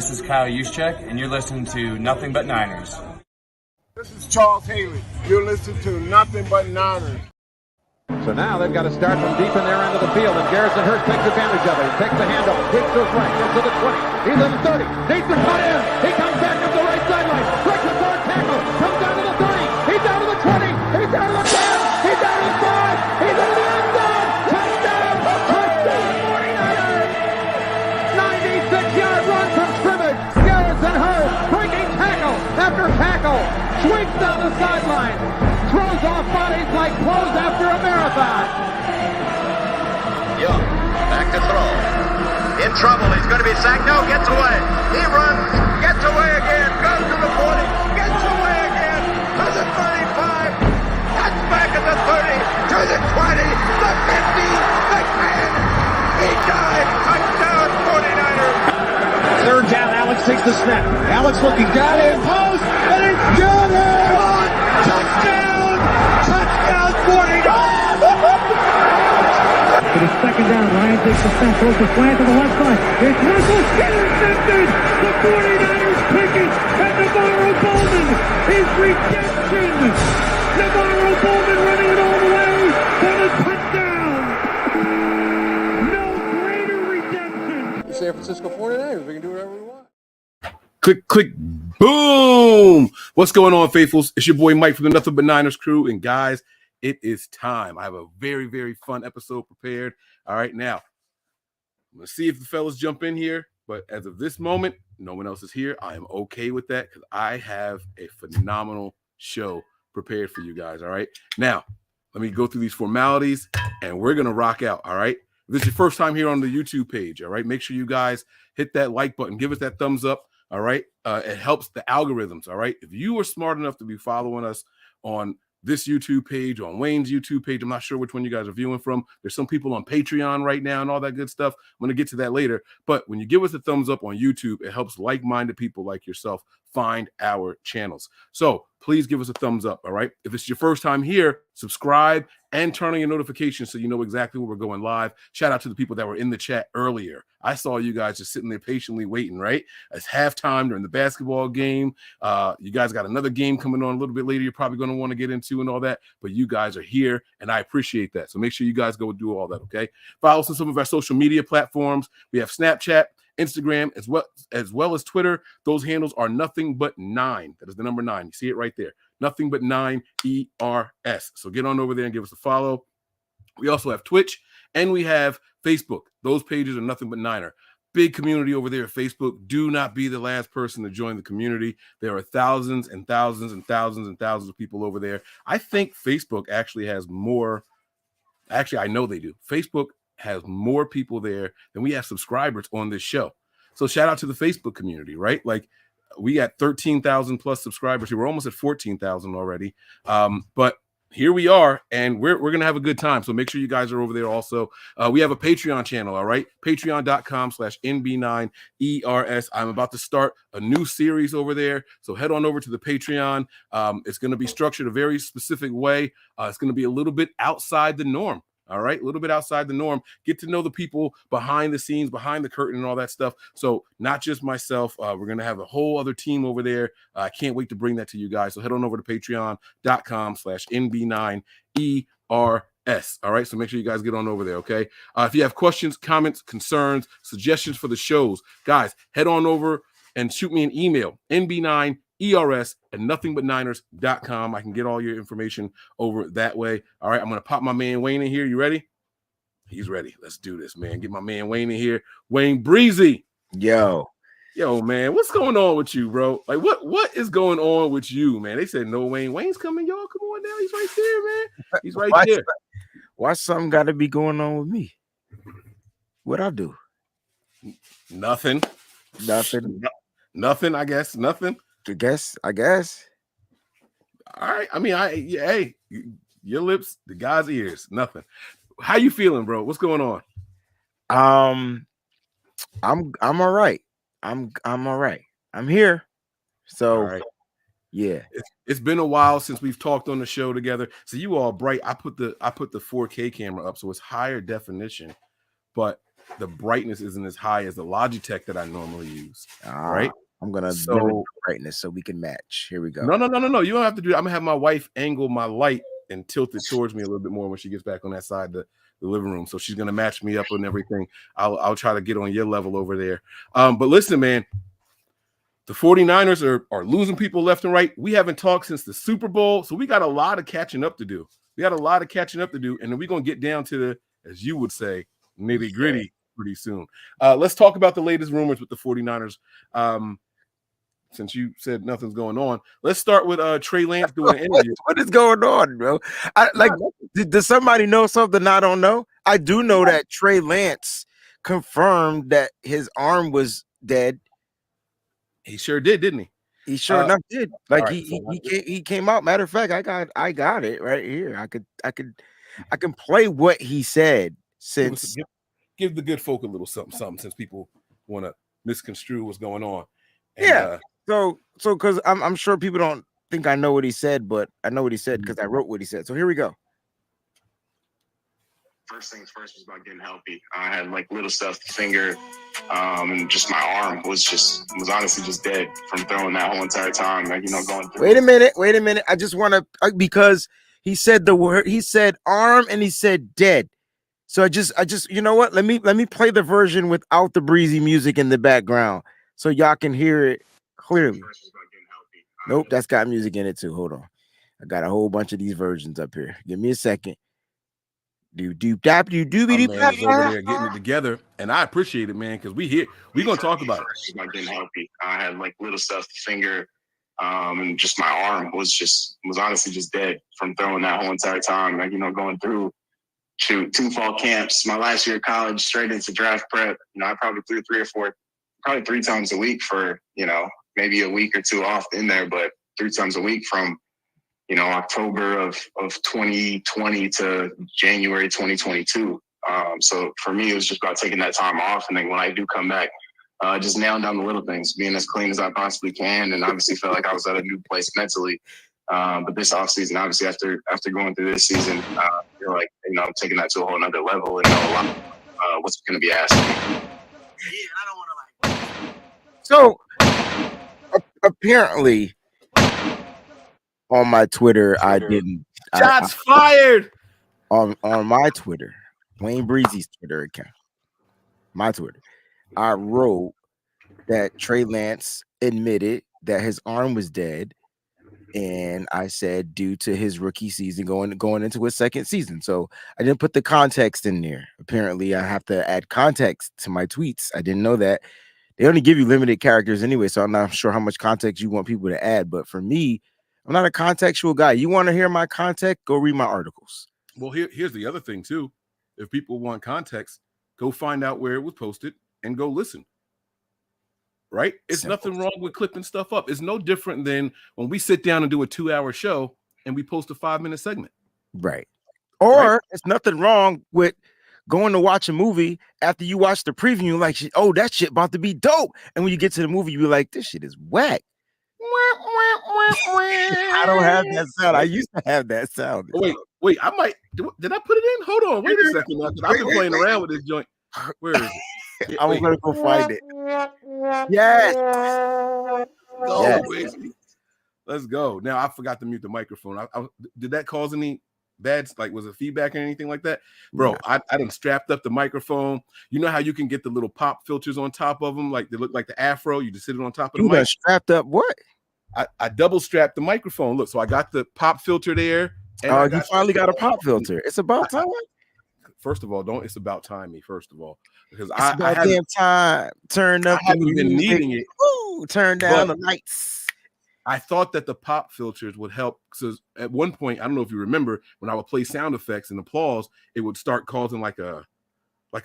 This is Kyle Juszczyk, and you're listening to Nothing But Niners. This is Charles Haley. You're listening to Nothing But Niners. So now they've got to start from deep in their end of the field, and Garrison Hearst takes advantage of it. He takes the handoff, hits to his right, gets to the 20. He's in the 30, needs to cut in. He comes back up the right sideline, breaks the third tackle, comes down to the 30. He's down to the 20. He's down to the 10. He's down to the 5. He's into the end zone. Touchdown! Touchdown! 49ers! 96-yard run from scrimmage. Garrison Hearst breaking tackle after tackle, sweeps down the sideline. Throws off bodies like clothes after a marathon. Young, back to throw. In trouble, he's going to be sacked. No, gets away. He runs, gets away again, goes to the 40, gets away again, to the 35, cuts back at the 30, to the 20, the 50, the 10. He died. Touchdown, 49ers. Third down, Alex takes the snap. Alex looking down in post, and it's got it! Touchdown! Touchdown, 49ers! It is second down. Ryan takes the snap, throws the slant to the left side. It's Russell intercepted. The 49ers pick it, and Navarro Bowman is redemption. Navarro Bowman running it all the way for the touchdown. No greater redemption. The San Francisco 49ers, we can do whatever we want. Click, click, boom. What's going on, faithfuls? It's your boy Mike from the Nothing But Niners crew. And guys, it is time. I have a very, very fun episode prepared. All right, now, I'm going to see if the fellas jump in here. But as of this moment, no one else is here. I am okay with that because I have a phenomenal show prepared for you guys. All right, now, let me go through these formalities and we're going to rock out. All right, if this is your first time here on the YouTube page, all right, make sure you guys hit that like button, give us that thumbs up. All right. It helps the algorithms. All right. If you are smart enough to be following us on this YouTube page, on Wayne's YouTube page, I'm not sure which one you guys are viewing from. There's some people on Patreon right now and all that good stuff. I'm going to get to that later. But when you give us a thumbs up on YouTube, it helps like-minded people like yourself find our channels. So please give us a thumbs up. All right. If it's your first time here, subscribe and turn on your notifications so you know exactly when we're going live. Shout out to the people that were in the chat earlier. I saw you guys just sitting there patiently waiting, right? It's halftime during the basketball game. You guys got another game coming on a little bit later. You're probably going to want to get into and all that, but you guys are here and I appreciate that. So make sure you guys go do all that. Okay. Follow us on some of our social media platforms. We have Snapchat, Instagram, as well as Twitter. Those handles are Nothing But 9. That is the number 9. You see it right there. Nothing But 9 ERS. So get on over there and give us a follow. We also have Twitch and we have Facebook. Those pages are Nothing But Niner. Big community over there at Facebook. Do not be the last person to join the community. There are thousands and thousands and thousands and thousands of people over there. I think Facebook actually has more. Actually, I know they do. Facebook has more people there than we have subscribers on this show. So shout out to the Facebook community, right? Like we got 13,000 plus subscribers here. We're almost at 14,000 already. But here we are, and we're going to have a good time. So make sure you guys are over there also. We have a Patreon channel, all right? Patreon.com/NB9ERS. I'm about to start a new series over there. So head on over to the Patreon. It's going to be structured a very specific way. It's going to be a little bit outside the norm. All right, a little bit outside the norm. Get to know the people behind the scenes, behind the curtain and all that stuff. So not just myself. We're going to have a whole other team over there. I can't wait to bring that to you guys. So head on over to patreon.com/NB9ERS. All right, so make sure you guys get on over there, okay? If you have questions, comments, concerns, suggestions for the shows, guys, head on over and shoot me an email, nb9ERS@nothingbutniners.com. I can get all your information over that way. All right, I'm going to pop my man Wayne in here. You ready? He's ready. Let's do this, man. Get my man Wayne in here. Wayne Breezy. Yo, man, what's going on with you, bro? Like, what is going on with you, man? They said no Wayne. Wayne's coming, y'all. Come on now. He's right there, man. He's right there. Why something got to be going on with me? What I do? Nothing. Nothing. I guess. Nothing. I guess. All right. I mean, hey, your lips, the guy's ears, nothing. How you feeling, bro? What's going on? I'm all right. I'm all right. I'm here. So right. Yeah. It's been a while since we've talked on the show together. So you all bright. I put the 4K camera up, so it's higher definition. But the brightness isn't as high as the Logitech that I normally use. Right. I'm gonna So- limit the brightness so we can match. Here we go. No. You don't have to do that. I'm gonna have my wife angle my light and tilt it towards me a little bit more when she gets back on that side of the living room. So she's gonna match me up and everything. I'll try to get on your level over there. But listen, man, the 49ers are losing people left and right. We haven't talked since the Super Bowl, so we got a lot of catching up to do. And then we're gonna get down to the, as you would say, nitty gritty pretty soon. Let's talk about the latest rumors with the 49ers. Since you said nothing's going on, let's start with Trey Lance doing an interview. What is going on, bro? Does somebody know something I don't know? I do know that Trey Lance confirmed that his arm was dead. He sure did, didn't he? He sure enough did. Like right, he came out. Matter of fact, I got it right here. I can play what he said. Since give the good folk a little something since people want to misconstrue what's going on. And, yeah. So because I'm sure people don't think I know what he said, but I know what he said because I wrote what he said. So here we go. First things first was about getting healthy. I had like little stuff, finger, and just my arm was honestly just dead from throwing that whole entire time. Like, going through. Wait a minute. I just want to because he said the word. He said arm and he said dead. So I just you know what? Let me play the version without the breezy music in the background so y'all can hear it clearly. Nope, that's got music in it too. Hold on. I got a whole bunch of these versions up here. Give me a second. Over there getting it together, and I appreciate it, man, because we're gonna talk about it. About getting healthy. I had like little stuff, finger, and just my arm was honestly just dead from throwing that whole entire time. Like, going through 2 fall camps, my last year of college, straight into draft prep. I probably threw 3 times a week for maybe a week or two off in there, but 3 times a week from October of 2020 to January 2022. So for me, it was just about taking that time off. And then when I do come back, just nailing down the little things, being as clean as I possibly can. And obviously felt like I was at a new place mentally. But this offseason, obviously after going through this season, you're like, I'm taking that to a whole nother level and know a lot what's going to be asked of me. Yeah, I don't want to So apparently on my Twitter, I didn't. Shots fired on my Twitter, Wayne Breezy's Twitter account. My Twitter, I wrote that Trey Lance admitted that his arm was dead, and I said due to his rookie season going into his second season. So I didn't put the context in there. Apparently, I have to add context to my tweets. I didn't know that. They only give you limited characters anyway, so I'm not sure how much context you want people to add. But for me, I'm not a contextual guy. You want to hear my context? Go read my articles. Well, here's the other thing too. If people want context, go find out where it was posted and go listen. Right? It's nothing wrong with clipping stuff up. It's no different than when we sit down and do a 2-hour show and we post a 5-minute segment. Right. Or it's nothing wrong with going to watch a movie after you watch the preview, like, oh, that shit about to be dope. And when you get to the movie, you be like, this shit is whack. I don't have that sound. I used to have that sound. Wait, I might. Did I put it in? Hold on. Wait a second. I've been playing around with this joint. Where is it? I'm going to go find it. Yes. Let's go. Now, I forgot to mute the microphone. Did that cause any bad, was it feedback or anything like that? Bro, I done strapped up the microphone. You know how you can get the little pop filters on top of them? Like they look like the afro. You just sit it on top of the mic. You strapped up what? I double strapped the microphone. Look, so I got the pop filter there. Oh, you finally got a pop filter. It's about time. First of all, it's about time me, first of all. Because it's about damn time. Turn up. I haven't been needing it. Ooh, turn down the lights. I thought that the pop filters would help. Because at one point, I don't know if you remember, when I would play sound effects and applause, it would start causing like a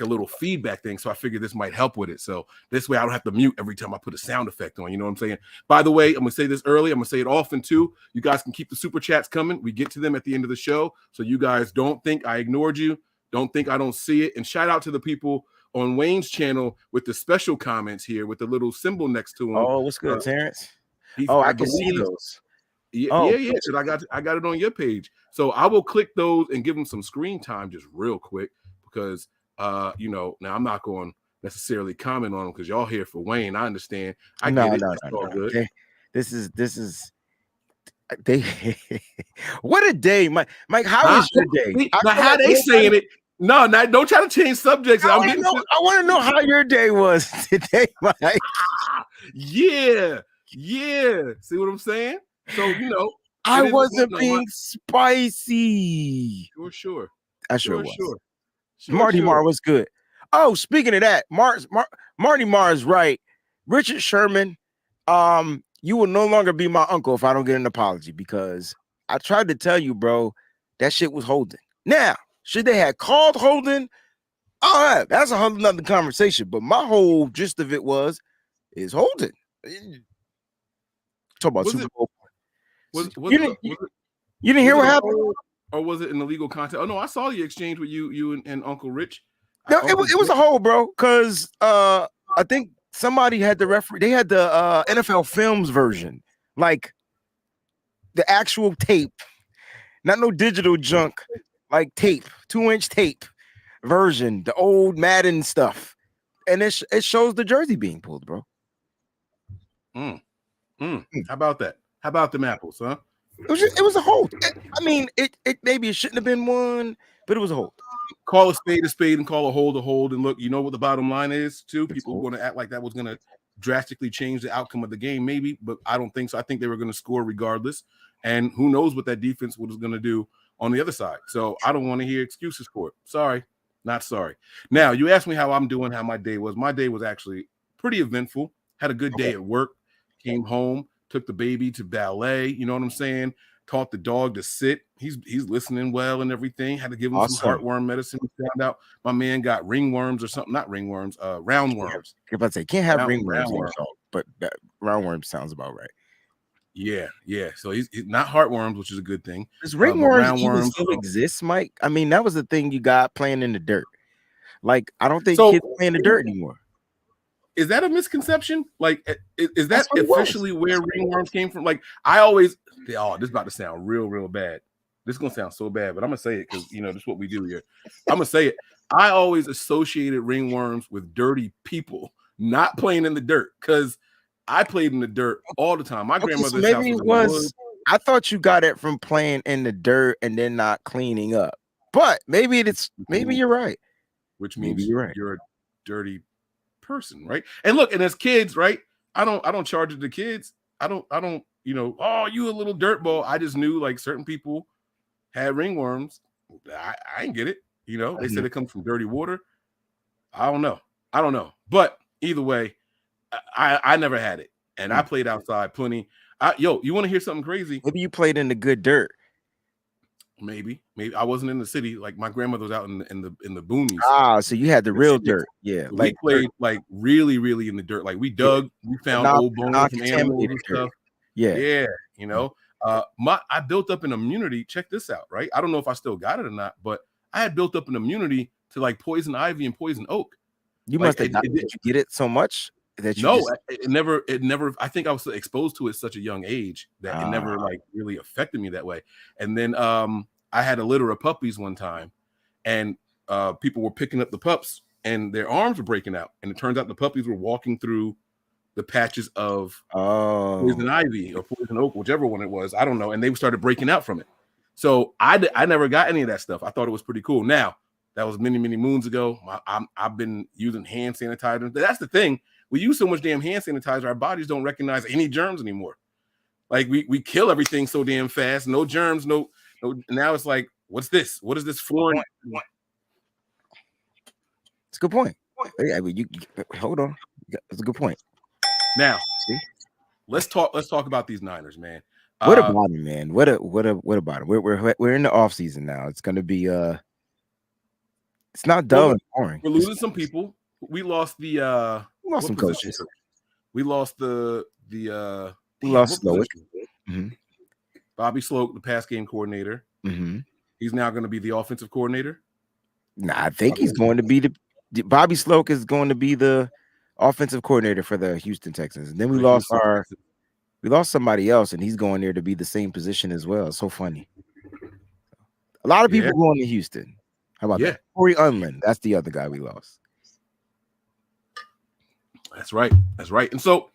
little feedback thing. So I figured this might help with it. So this way I don't have to mute every time I put a sound effect on. You know what I'm saying? By the way, I'm going to say this early. I'm going to say it often too. You guys can keep the super chats coming. We get to them at the end of the show. So you guys don't think I ignored you. Don't think I don't see it. And shout out to the people on Wayne's channel with the special comments here with the little symbol next to him. Oh, what's good, Terrence? I can see those. Yeah. So I got it on your page. So I will click those and give them some screen time just real quick because You know, now I'm not going to necessarily comment on them because y'all here for Wayne. I understand. I No, get it. no, It's no, all no. good. Okay. This is they. What a day, Mike. Mike, how was your day? Now, how they saying it? No, don't try to change subjects. I want to know how your day was today, Mike. Yeah. See what I'm saying? So, you know, I wasn't being spicy. Sure. I sure was. Sure. Marty Marr was good. Oh, speaking of that, Marty Marr is right. Richard Sherman, you will no longer be my uncle if I don't get an apology, because I tried to tell you, bro, that shit was holding. Now, should they have called holding? All right, that's a whole nother conversation. But my whole gist of it is holding. Talk about Super Bowl. You didn't hear what happened? Or was it an illegal contact? Oh no, I saw the exchange with you and Uncle Rich. No, it was a hold, bro. Because I think somebody had the referee. They had the NFL Films version, like the actual tape, not no digital junk, like tape, 2-inch tape version, the old Madden stuff, and it shows the jersey being pulled, bro. How about that? How about them apples, huh? It was a hold. I mean, it maybe it shouldn't have been one, but it was a hold. Call a spade and call a hold. And look, you know what the bottom line is too? People were going to act like that was going to drastically change the outcome of the game, maybe, but I don't think so. I think they were going to score regardless. And who knows what that defense was going to do on the other side. So I don't want to hear excuses for it. Sorry, not sorry. Now, you asked me how I'm doing, how my day was. My day was actually pretty eventful. Had a good day at work. Came home, took the baby to ballet. You know what I'm saying? Taught the dog to sit. He's listening well and everything. Had to give him some heartworm medicine. Found out my man got ringworms or something. Not ringworms, roundworms. If I say can't have ringworms, but that roundworm sounds about right. Yeah. So he's not heartworms, which is a good thing. Does ringworms even still exist, Mike? I mean, that was the thing you got playing in the dirt. Like, I don't think kids play in the dirt anymore. Is that a misconception? Like, is that officially where ringworms came from? Like, I always, this is about to sound real bad. This is gonna sound so bad, but I'm gonna say it because this is what we do here. I'm gonna say it. I always associated ringworms with dirty people, not playing in the dirt, because I played in the dirt all the time. My grandmother's house was. I thought you got it from playing in the dirt and then not cleaning up, but maybe you're right. Which means you're a dirty person, right? And look, and as kids, right? I don't charge it to kids. I don't, oh, you a little dirtball. I just knew like certain people had ringworms. I didn't get it. They said it comes from dirty water. I don't know. But either way, I never had it. And I played outside plenty. You want to hear something crazy? Maybe you played in the good dirt. Maybe I wasn't in the city. Like my grandmother was out in the boonies. So you had the real dirt. Yeah, like we played like really in the dirt. Like we dug, we found old bones from animals and stuff. Yeah. I built up an immunity. Check this out, right? I don't know if I still got it or not, but I had built up an immunity to like poison ivy and poison oak. You must have. Did you get it so much that you? It never. I think I was exposed to it at such a young age that it never like really affected me that way. And then I had a litter of puppies one time, and people were picking up the pups, and their arms were breaking out. And it turns out the puppies were walking through the patches of poison ivy or poison oak, whichever one it was. I don't know. And they started breaking out from it. So I never got any of that stuff. I thought it was pretty cool. Now, that was many moons ago. I've been using hand sanitizer. That's the thing. We use so much damn hand sanitizer, our bodies don't recognize any germs anymore. Like we kill everything so damn fast. No germs, no. Now it's like, what's this? What is this foreign? It's a good point. Yeah, hold on. It's a good point. Now, let's talk about these Niners, man. What about him, man? What about him? We're in the off season now. It's gonna be it's not dull and boring. We're losing some people. We lost some coaches. We lost we lost Slowick. Mm-hmm. Bobby Sloak, the pass game coordinator. Mm-hmm. He's now going to be the offensive coordinator. Nah, I think he's going to be Bobby Sloak is going to be the offensive coordinator for the Houston Texans. And then we lost somebody else, and he's going there to be the same position as well. It's so funny. A lot of people going to Houston. How about Yeah. that? Corey Unlin. That's the other guy we lost. That's right. That's right. And so,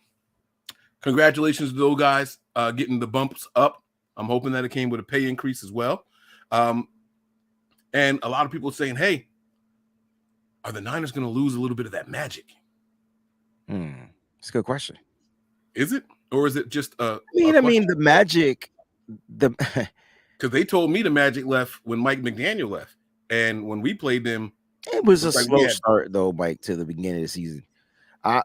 congratulations to those guys getting the bumps up. I'm hoping that it came with a pay increase as well. And a lot of people saying, hey, are the Niners going to lose a little bit of that magic? It's a good question. Is it? Or is it just I mean, the magic, because they told me the magic left when Mike McDaniel left. And when we played them, it was a like slow start, though, Mike, to the beginning of the season.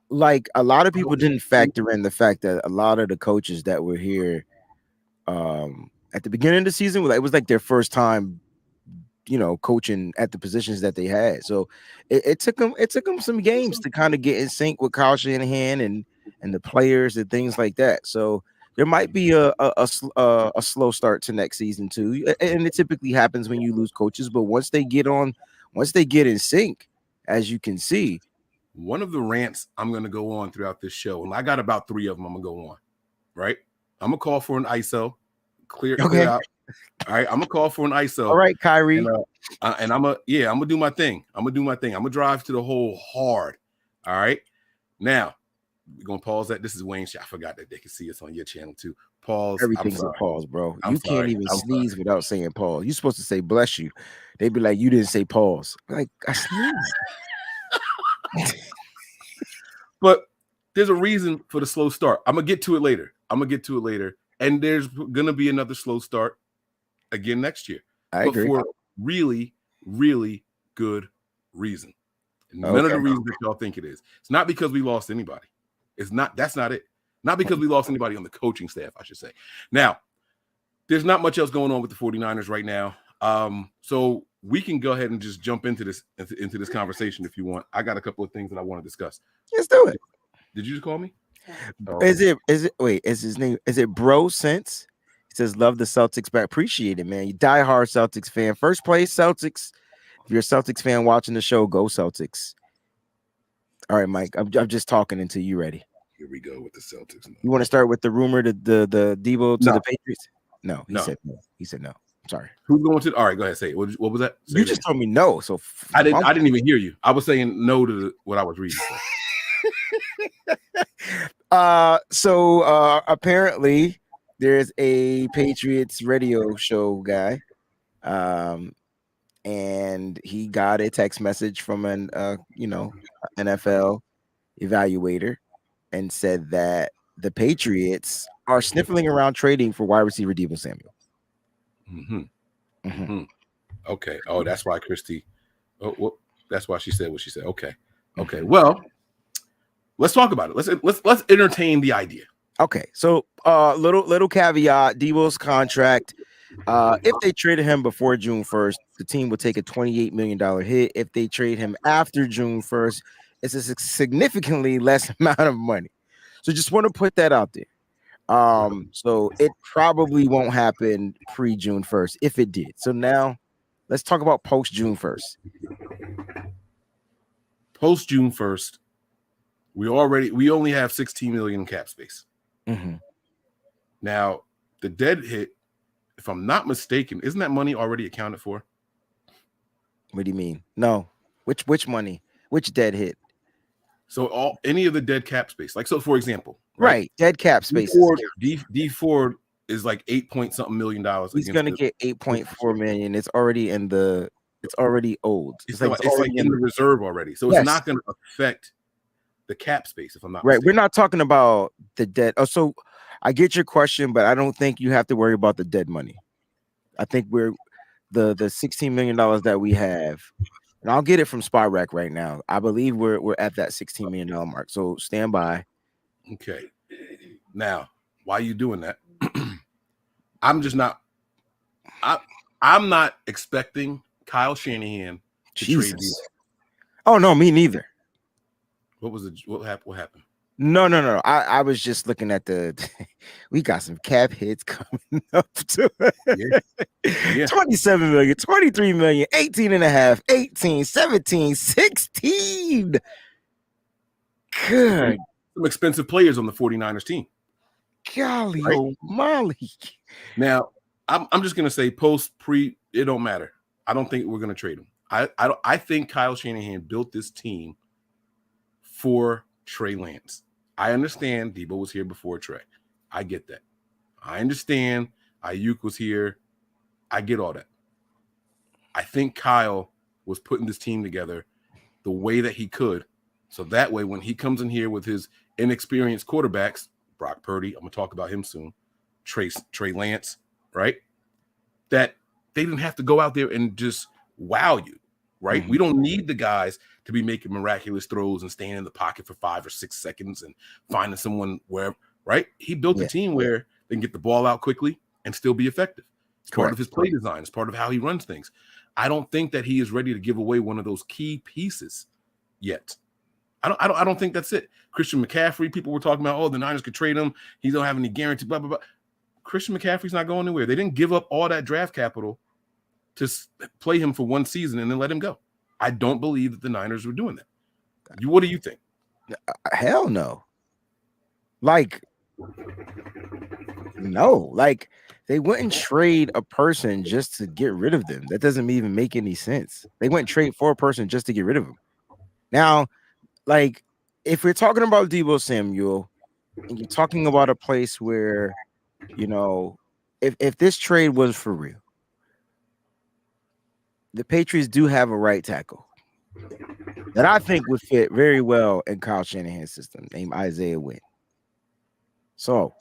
Like a lot of people didn't factor in the fact that a lot of the coaches that were here at the beginning of the season, it was like their first time, coaching at the positions that they had. So it took them some games to kind of get in sync with Kyle Shanahan and the players and things like that. So there might be a slow start to next season too, and it typically happens when you lose coaches. But once they get in sync, as you can see. One of the rants I'm going to go on throughout this show, and I got about 3 of them I'm going to go on, right? I'm going to call for an ISO, clear out. All right, I'm going to call for an ISO. All right, Kyrie. And I'm going to do my thing. I'm going to drive to the hole hard. All right? Now, we're going to pause that. This is Wayne. I forgot that they can see us on your channel too. Pause. Everything's a pause, bro. I'm Can't even sneeze sorry. without saying pause. You're supposed to say bless you. They'd be like, you didn't say pause. Like, I sneezed. But there's a reason for the slow start. I'm gonna get to it later. And there's gonna be another slow start again next year. I agree. For really, really good reason. None of the reasons that y'all think it is. It's not because we lost anybody. That's not it. Not because we lost anybody on the coaching staff, I should say. Now, there's not much else going on with the 49ers right now. So we can go ahead and just jump into this conversation if you want. I got a couple of things that I want to discuss. Let's do it. Did you just call me? Is his name? Is it Bro Sense? He says, love the Celtics back. Appreciate it, man. You diehard Celtics fan. First place, Celtics. If you're a Celtics fan watching the show, go Celtics. All right, Mike. I'm just talking until you're ready. Here we go with the Celtics. You want to start with the rumor the Debo to the Patriots? No, he said no. He said no. Sorry. Who's going to? All right, go ahead. Say it. What was that? You just told me no. So I didn't even hear you. I was saying no to what I was reading. So apparently there's a Patriots radio show guy, and he got a text message from an NFL evaluator and said that the Patriots are sniffling around trading for wide receiver Deebo Samuel. Okay. Oh, that's why Christy. Oh, well, that's why she said what she said. Okay. Well, let's talk about it. Let's entertain the idea. Okay. So, little caveat: Deebo's contract. If they traded him before June 1st, the team would take a $28 million hit. If they trade him after June 1st, it's a significantly less amount of money. So, just want to put that out there. So it probably won't happen pre-June 1st if it did. So now let's talk about post-June 1st. Post-June 1st, we only have 16 million cap space. Now, the dead hit, if I'm not mistaken, isn't that money already accounted for? What do you mean? No. Which money? Which dead hit? So any of the dead cap space. Like, so for example, right, dead cap space. D Ford is like $8 million. He's gonna get 8.4 million. It's already old. It's like in the reserve already. So it's not gonna affect the cap space if I'm not mistaken. We're not talking about the dead. Oh, so I get your question, but I don't think you have to worry about the dead money. I think we're the $16 million that we have. And I'll get it from SpotRack right now. I believe we're at that $16 million mark. So stand by. Okay. Now, why are you doing that? I'm not expecting Kyle Shanahan to trade you. Oh no, me neither. What happened? No. I was just looking at we got some cap hits coming up to 27 million, 23 million, 18 and a half, 18, 17, 16. Good. Some expensive players on the 49ers team. Golly, right? Molly. Now, I'm just gonna say it don't matter. I don't think we're gonna trade him. I think Kyle Shanahan built this team for Trey Lance. I understand Debo was here before Trey. I get that. I understand Ayuk was here. I get all that. I think Kyle was putting this team together the way that he could. So that way, when he comes in here with his inexperienced quarterbacks, Brock Purdy, I'm going to talk about him soon, Trey Lance, right? That they didn't have to go out there and just wow you, right? We don't need the guys to be making miraculous throws and staying in the pocket for 5 or 6 seconds and finding someone wherever, right? He built a team where they can get the ball out quickly and still be effective. It's part of his play design. It's part of how he runs things. I don't think that he is ready to give away one of those key pieces yet. I don't think that's it. Christian McCaffrey, people were talking about, oh, the Niners could trade him. He don't have any guarantee, blah, blah, blah. Christian McCaffrey's not going anywhere. They didn't give up all that draft capital to play him for one season and then let him go. I don't believe that the Niners were doing that. What do you think? Hell no. Like, no. Like, they wouldn't trade a person just to get rid of them. That doesn't even make any sense. They wouldn't trade for a person just to get rid of them. Now, like, if we're talking about Deebo Samuel and you're talking about a place where, you know, if this trade was for real, the Patriots do have a right tackle that I think would fit very well in Kyle Shanahan's system, named Isaiah Wynn. So,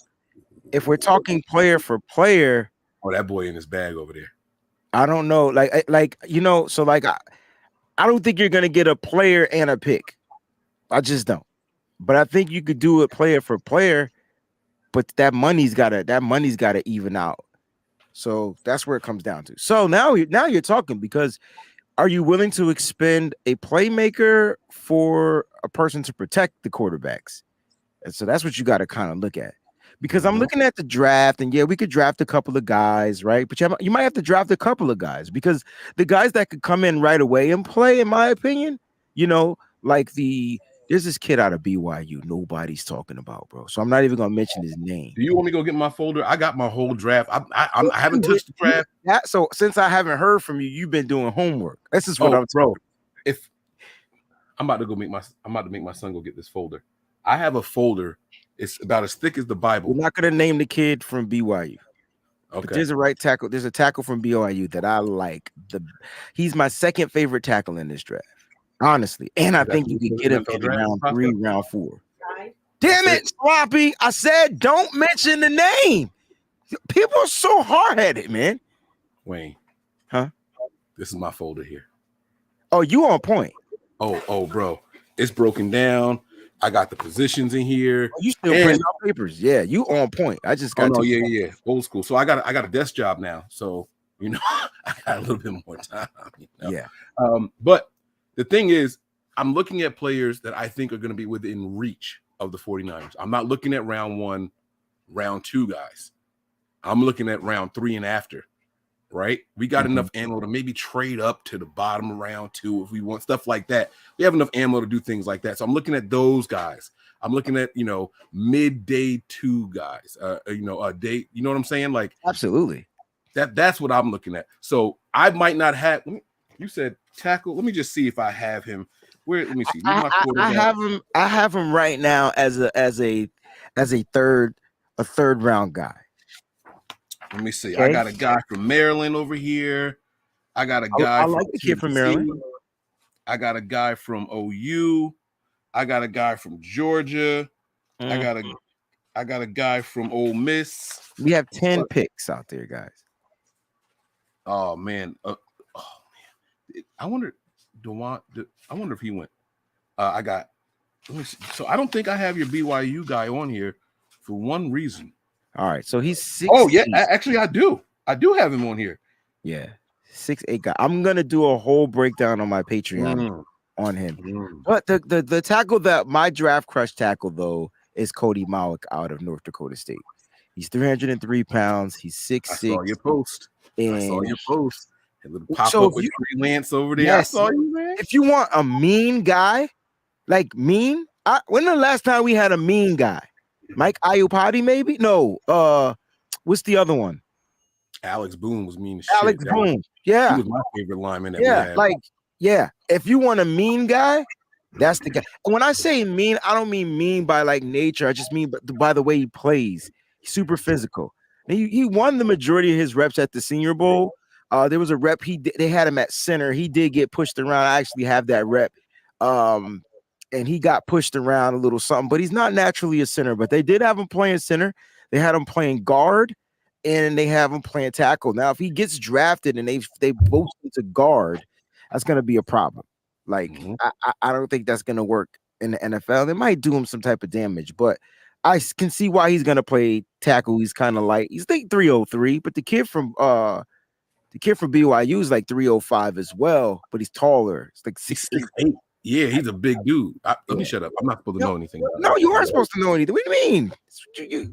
if we're talking player for player, oh, that boy in his bag over there. I don't know, like you know, so like I don't think you're gonna get a player and a pick. I just don't. But I think you could do it player for player, but that money's gotta even out. So that's where it comes down to. So now you're talking, because are you willing to expend a playmaker for a person to protect the quarterbacks? And so that's what you got to kind of look at. Because I'm looking at the draft, and yeah, we could draft a couple of guys, right? But you might have to draft a couple of guys, because the guys that could come in right away and play, in my opinion, you know, like there's this kid out of BYU nobody's talking about, bro. So I'm not even gonna mention his name. Do you want me to go get my folder? I got my whole draft. I haven't touched the draft. So since I haven't heard from you, you've been doing homework. This is what I'm bro. If I'm about to make my son go get this folder. I have a folder. It's about as thick as the Bible. We're not gonna name the kid from BYU. Okay. But there's a right tackle. There's a tackle from BYU that I like. He's my second favorite tackle in this draft, honestly. And I think you can get him in round 3, round 4. Damn it, Sloppy! I said don't mention the name. People are so hard-headed, man. Wayne, huh? This is my folder here. Oh, you on point? Oh, bro, it's broken down. I got the positions in here. You still print out papers? Yeah, you on point. I just got. Yeah, old school. So I got a desk job now. So you know, I got a little bit more time. You know? Yeah. But the thing is, I'm looking at players that I think are going to be within reach of the 49ers. I'm not looking at round 1, round 2 guys. I'm looking at round 3 and after. Right? We got enough ammo to maybe trade up to the bottom of round 2 if we want stuff like that. We have enough ammo to do things like that. So I'm looking at those guys. I'm looking at, you know, midday 2 guys. A day, you know what I'm saying? Like, absolutely. That's what I'm looking at. So I might not have. You said tackle. Let me just see if I have him. Where? Let me see. I have him right now as a third round guy. Let me see. Okay. I got a guy from Maryland over here. I got a guy. I like the kid from Maryland. I got a guy from OU. I got a guy from Georgia. I got a guy from Ole Miss. We have 10 picks out there, guys. Oh man. I wonder. I wonder if he went. I got. Let me see. So I don't think I have your BYU guy on here for one reason. All right, so he's 6'8". Oh yeah, actually I do have him on here. Yeah, 6'8" guy. I'm gonna do a whole breakdown on my Patreon on him. But the tackle that my draft crush tackle though is Cody Mauck out of North Dakota State. He's 303 pounds. He's 6'6". I saw your post. I saw your post. A little pop up with Trey Lance over there. Yes, I saw you, man. If you want a mean guy, like mean, when the last time we had a mean guy? Mike Iupati, maybe? No. What's the other one? Alex Boone was mean as Alex shit. Boone. Yeah. He was my favorite lineman. Like Yeah, if you want a mean guy, that's the guy. And when I say mean, I don't mean mean by like nature. I just mean by the way he plays. He's super physical. And he won the majority of his reps at the Senior Bowl. There was a rep they had him at center. He did get pushed around. I actually have that rep. And he got pushed around a little something, but he's not naturally a center. But they did have him playing center. They had him playing guard, and they have him playing tackle. Now, if he gets drafted and they both into guard, that's going to be a problem. Like, I don't think that's going to work in the NFL. They might do him some type of damage, but I can see why he's going to play tackle. He's kind of light. He's like 303, but the kid from BYU is like 305 as well, but he's taller. It's like 6'8". Yeah, he's a big dude. Let me shut up. I'm not supposed to know anything. No, you aren't supposed to know anything. What do you mean?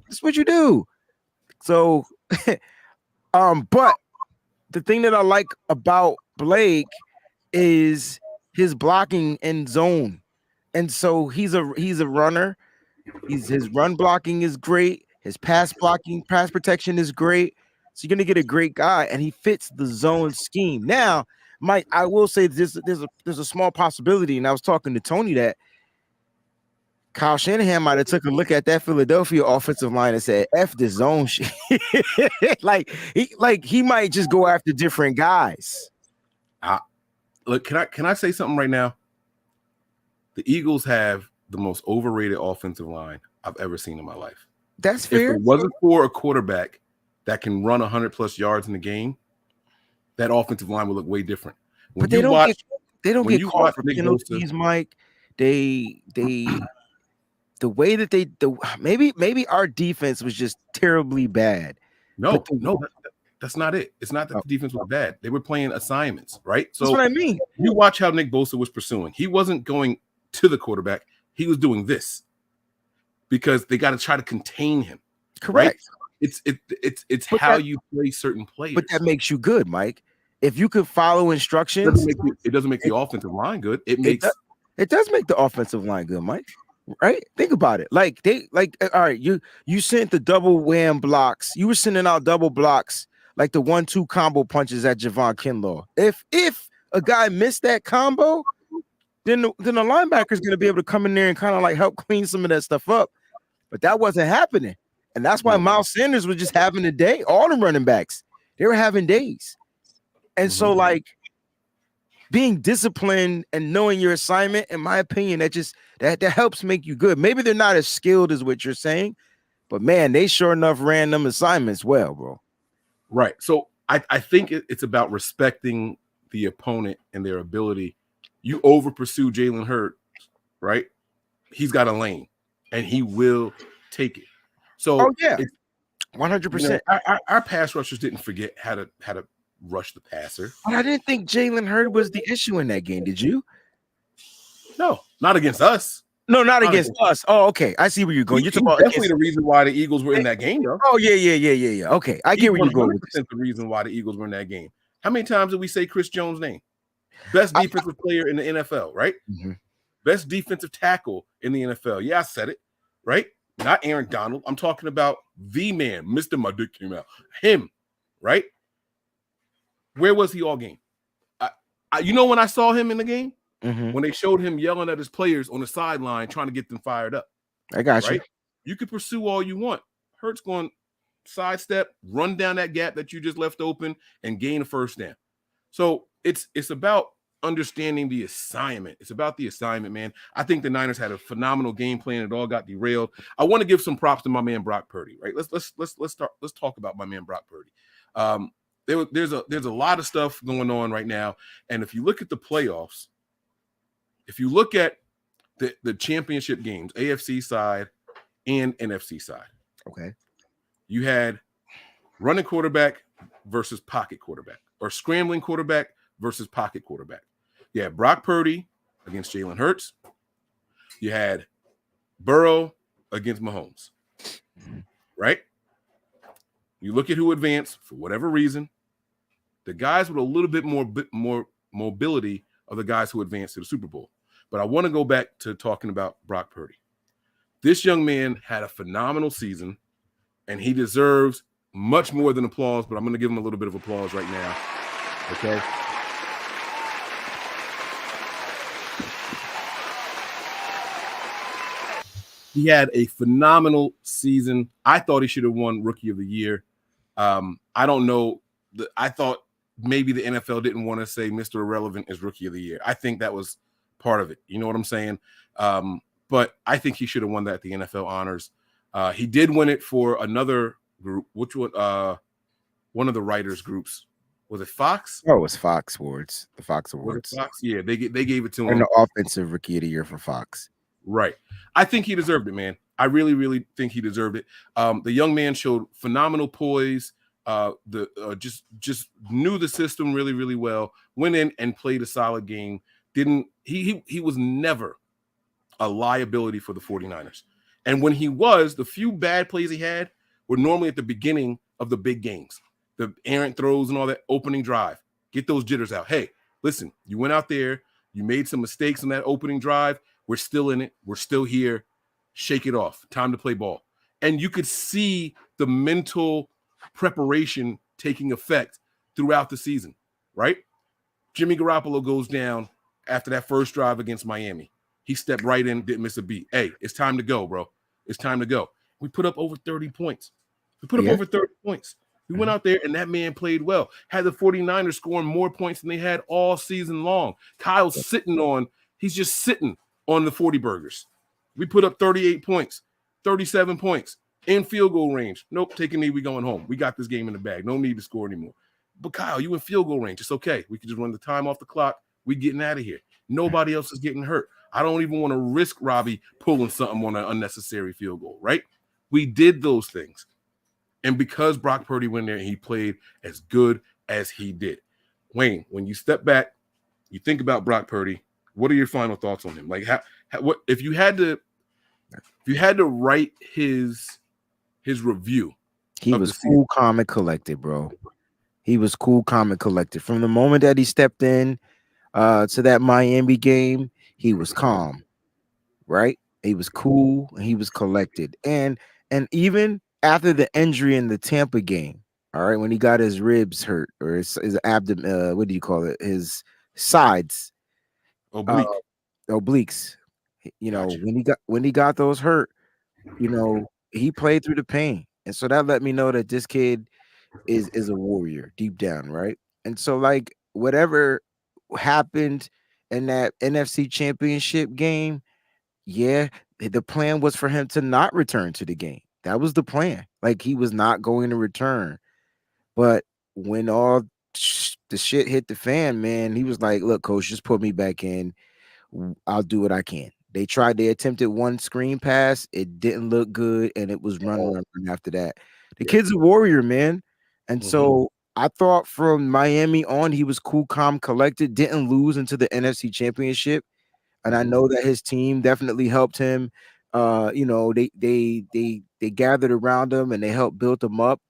That's what you do. So, but the thing that I like about Blake is his blocking in zone, and so he's a runner. His run blocking is great. His pass protection is great. So you're gonna get a great guy, and he fits the zone scheme. Now, Mike, I will say there's a small possibility, and I was talking to Tony that Kyle Shanahan might have took a look at that Philadelphia offensive line and said, "F this zone shit." he might just go after different guys. Look, can I say something right now? The Eagles have the most overrated offensive line I've ever seen in my life. That's fair. If it wasn't for a quarterback that can run 100+ yards in the game, that offensive line will look way different. But they don't get caught for penalties, Mike. The way that maybe our defense was just terribly bad. No, that's not it. It's not that the defense was bad. They were playing assignments, right? So that's what I mean. You watch how Nick Bosa was pursuing. He wasn't going to the quarterback. He was doing this because they got to try to contain him. Correct. Right? It's how you play certain plays. But that makes you good, Mike. If you could follow instructions, it doesn't make the offensive line good. It does make the offensive line good, Mike. Right? Think about it. All right, you sent the double wham blocks. You were sending out double blocks like the 1-2 combo punches at Javon Kinlaw. If a guy missed that combo, then the linebacker is going to be able to come in there and kind of like help clean some of that stuff up. But that wasn't happening. And that's why Miles Sanders was just having a day. All the running backs, they were having days. And so, like, being disciplined and knowing your assignment, in my opinion, that helps make you good. Maybe they're not as skilled as what you're saying, but man, they sure enough ran them assignments well, bro. Right. So I think it's about respecting the opponent and their ability. You over pursue Jalen Hurts, right? He's got a lane, and he will take it. So 100%. Our pass rushers didn't forget how to rush the passer. But I didn't think Jalen Hurts was the issue in that game. Did you? No, not against us. No, not against us. Oh, okay. I see where you're going. You're talking about definitely the reason why the Eagles were in that game, though. Oh, yeah. Okay, I get where you're going. 100% the reason why the Eagles were in that game. How many times did we say Chris Jones' name? Best defensive player in the NFL, right? Mm-hmm. Best defensive tackle in the NFL. Yeah, I said it, right? Not Aaron Donald. I'm talking about the man, Mr. My Dick came out. Him, right? Where was he all game? You know when I saw him in the game? Mm-hmm. When they showed him yelling at his players on the sideline, trying to get them fired up. I got right? you. You could pursue all you want. Hurts going sidestep, run down that gap that you just left open, and gain a first down. So it's about understanding the assignment. It's about the assignment, man. I think the Niners had a phenomenal game plan. It all got derailed. I want to give some props to my man Brock Purdy. Right? Let's talk about my man Brock Purdy. There's a lot of stuff going on right now, and if you look at the playoffs, if you look at the championship games, AFC side and NFC side, okay, you had running quarterback versus pocket quarterback, or scrambling quarterback versus pocket quarterback. You had Brock Purdy against Jalen Hurts. You had Burrow against Mahomes, right? You look at who advanced for whatever reason. The guys with a little bit more mobility are the guys who advanced to the Super Bowl. But I want to go back to talking about Brock Purdy. This young man had a phenomenal season, and he deserves much more than applause, but I'm going to give him a little bit of applause right now. Okay? He had a phenomenal season. I thought he should have won Rookie of the Year. I don't know. I thought maybe the NFL didn't want to say Mr. Irrelevant is Rookie of the Year. I think that was part of it. You know what I'm saying? But I think he should have won that at the NFL honors. He did win it for another group. Which one of the writers groups. Was it Fox? Oh, it was Fox Awards. The Fox Awards. Fox? Yeah, they gave it to him. And the offensive Rookie of the Year for Fox. Right. I think he deserved it, man. I really, really think he deserved it. The young man showed phenomenal poise. Just knew the system really, really well. Went in and played a solid game. He was never a liability for the 49ers. And when he was, the few bad plays he had were normally at the beginning of the big games. The errant throws and all that opening drive. Get those jitters out. Hey, listen, you went out there. You made some mistakes in that opening drive. We're still in it. We're still here. Shake it off. Time to play ball. And you could see the mental preparation taking effect throughout the season, right? Jimmy Garoppolo goes down after that first drive against Miami. He stepped right in, didn't miss a beat. Hey, it's time to go, bro. It's time to go. We put up over 30 points. We went out there, and that man played well. Had the 49ers scoring more points than they had all season long. Kyle's he's just sitting on the 40 burgers. We put up 38 points, 37 points, in field goal range. Nope, take a knee, we going home. We got this game in the bag. No need to score anymore. But Kyle, you in field goal range. It's okay. We can just run the time off the clock. We getting out of here. Nobody else is getting hurt. I don't even want to risk Robbie pulling something on an unnecessary field goal, right? We did those things. And because Brock Purdy went there and he played as good as he did. Wayne, when you step back, you think about Brock Purdy, what are your final thoughts on him? Like, what if you had to write his review? He was cool, calm, and collected, bro. He was cool, calm, and collected. From the moment that he stepped in to that Miami game, he was calm, right? He was cool, and he was collected. And even after the injury in the Tampa game, all right, when he got his ribs hurt or his abdomen, what do you call it? His sides, obliques. You know, when he got those hurt, you know, he played through the pain, and so that let me know that this kid is a warrior deep down, right? And so, like, whatever happened in that NFC Championship game, yeah, the plan was for him to not return to the game. That was the plan. Like, he was not going to return. But when all the shit hit the fan, man, he was like, look, coach, just put me back in. I'll do what I can. They attempted one screen pass. It didn't look good, and it was running after that. The kid's a warrior, man. And so I thought from Miami on, he was cool, calm, collected, didn't lose into the NFC Championship. And I know that his team definitely helped him. You know, they gathered around him and they helped build him up,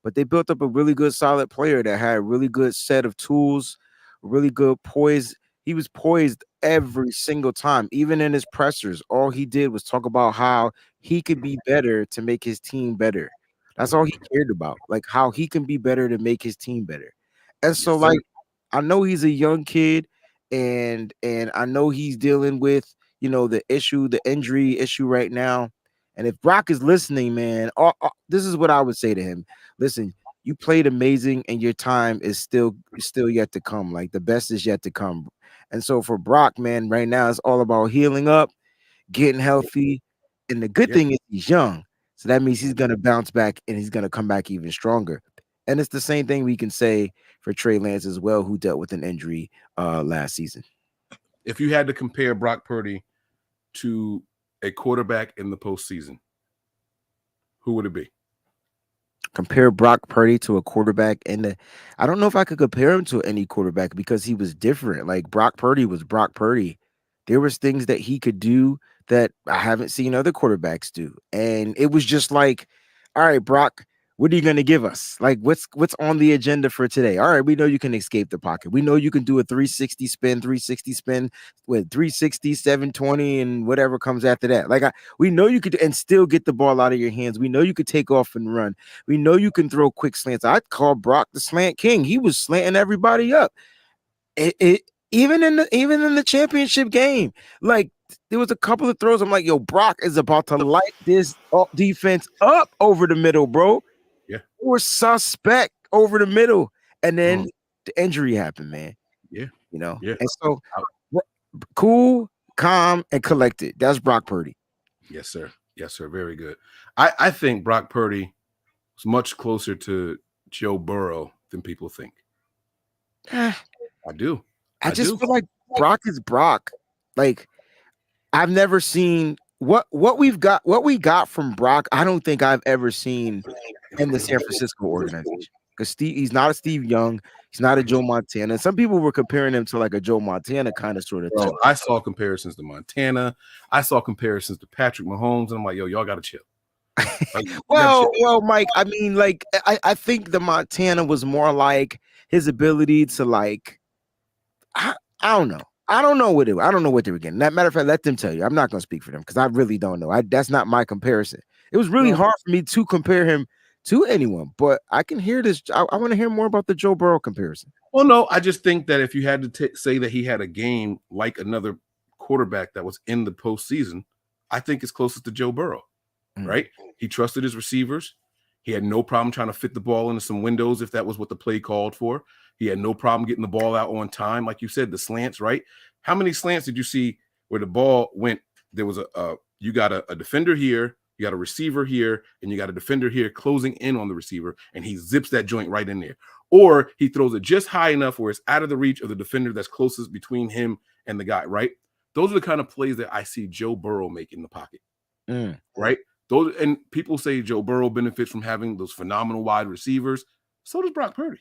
but they built up a really good, solid player that had a really good set of tools, really good poise. He was poised every single time, even in his pressers. All he did was talk about how he could be better to make his team better. That's all he cared about, like how he can be better to make his team better. And so, like, I know he's a young kid, and I know he's dealing with, you know, the injury issue right now. And if Brock is listening, man, this is what I would say to him. Listen, you played amazing, and your time is still yet to come. Like, the best is yet to come. And so for Brock, man, right now it's all about healing up, getting healthy. And the good thing is he's young. So that means he's going to bounce back, and he's going to come back even stronger. And it's the same thing we can say for Trey Lance as well, who dealt with an injury last season. If you had to compare Brock Purdy to a quarterback in the postseason, who would it be? Compare Brock Purdy to a quarterback I don't know if I could compare him to any quarterback because he was different. Like, Brock Purdy was Brock Purdy. There was things that he could do that I haven't seen other quarterbacks do. And it was just like, all right, Brock, what are you going to give us? Like, what's on the agenda for today? All right, we know you can escape the pocket. We know you can do a 360 spin with 360, 720, and whatever comes after that. Like, we know you could, and still get the ball out of your hands. We know you could take off and run. We know you can throw quick slants. I'd call Brock the slant king. He was slanting everybody up. Even in the championship game, like, there was a couple of throws. I'm like, yo, Brock is about to light this defense up over the middle, bro. Yeah. We're suspect over the middle. And then the injury happened, man. Yeah. You know? Yeah. And so cool, calm, and collected. That's Brock Purdy. Yes, sir. Yes, sir. Very good. I think Brock Purdy was much closer to Joe Burrow than people think. I do. I just feel like Brock is Brock. Like, I've never seen what we got from Brock. I don't think I've ever seen in the San Francisco organization. Because he's not a Steve Young, he's not a Joe Montana. Some people were comparing him to like a Joe Montana kind of sort of thing. I saw comparisons to Montana. I saw comparisons to Patrick Mahomes, and I'm like, yo, y'all gotta chill. Like, well, Mike, I mean, like, I think the Montana was more like his ability to, like, I don't know. I don't know what they were getting. That matter of fact, let them tell you. I'm not gonna speak for them because I really don't know. That's not my comparison. It was really hard for me to compare him to anyone, but I can hear this. I want to hear more about the Joe Burrow comparison. Well, no, I just think that if you had to say that he had a game like another quarterback that was in the postseason, I think it's closest to Joe Burrow, right? He trusted his receivers. He had no problem trying to fit the ball into some windows if that was what the play called for. He had no problem getting the ball out on time. Like you said, the slants, right? How many slants did you see where the ball went? There was you got a defender here, you got a receiver here, and you got a defender here closing in on the receiver, and he zips that joint right in there. Or he throws it just high enough where it's out of the reach of the defender that's closest between him and the guy, right? Those are the kind of plays that I see Joe Burrow make in the pocket, right? Those, and people say Joe Burrow benefits from having those phenomenal wide receivers. So does Brock Purdy.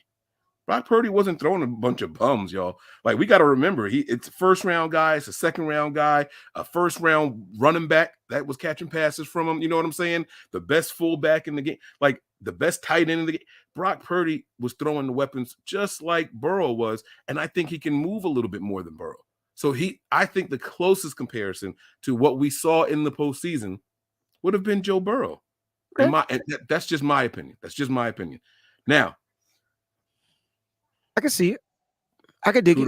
Brock Purdy wasn't throwing a bunch of bums, y'all. Like, we got to remember, it's a first-round guy, it's a second-round guy, a first-round running back that was catching passes from him. You know what I'm saying? The best fullback in the game, like the best tight end in the game. Brock Purdy was throwing the weapons just like Burrow was, and I think he can move a little bit more than Burrow. So I think the closest comparison to what we saw in the postseason would have been Joe Burrow. Okay. And that's just my opinion. That's just my opinion. Now, I can see it. I can dig it.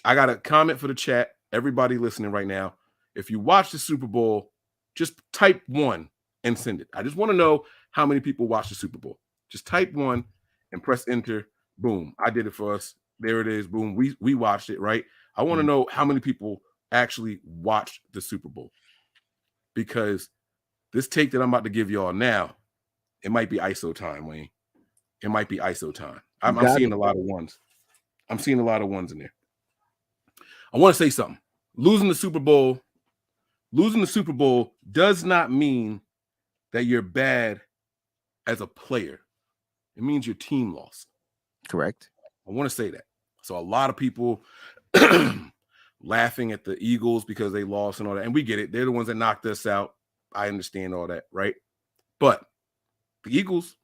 I got a comment for the chat. Everybody listening right now, if you watch the Super Bowl, just type 1 and send it. I just want to know how many people watch the Super Bowl. Just type 1 and press enter. Boom. I did it for us. There it is. Boom. We watched it, right? I want to know how many people actually watched the Super Bowl. Because this take that I'm about to give y'all now, it might be ISO time, Wayne. It might be ISO time. I'm seeing a lot of ones. I'm seeing a lot of ones in there. I want to say something. Losing the Super Bowl does not mean that you're bad as a player. It means your team lost. Correct. I want to say that. So a lot of people laughing at the Eagles because they lost and all that. And we get it. They're the ones that knocked us out. I understand all that, right? But the Eagles,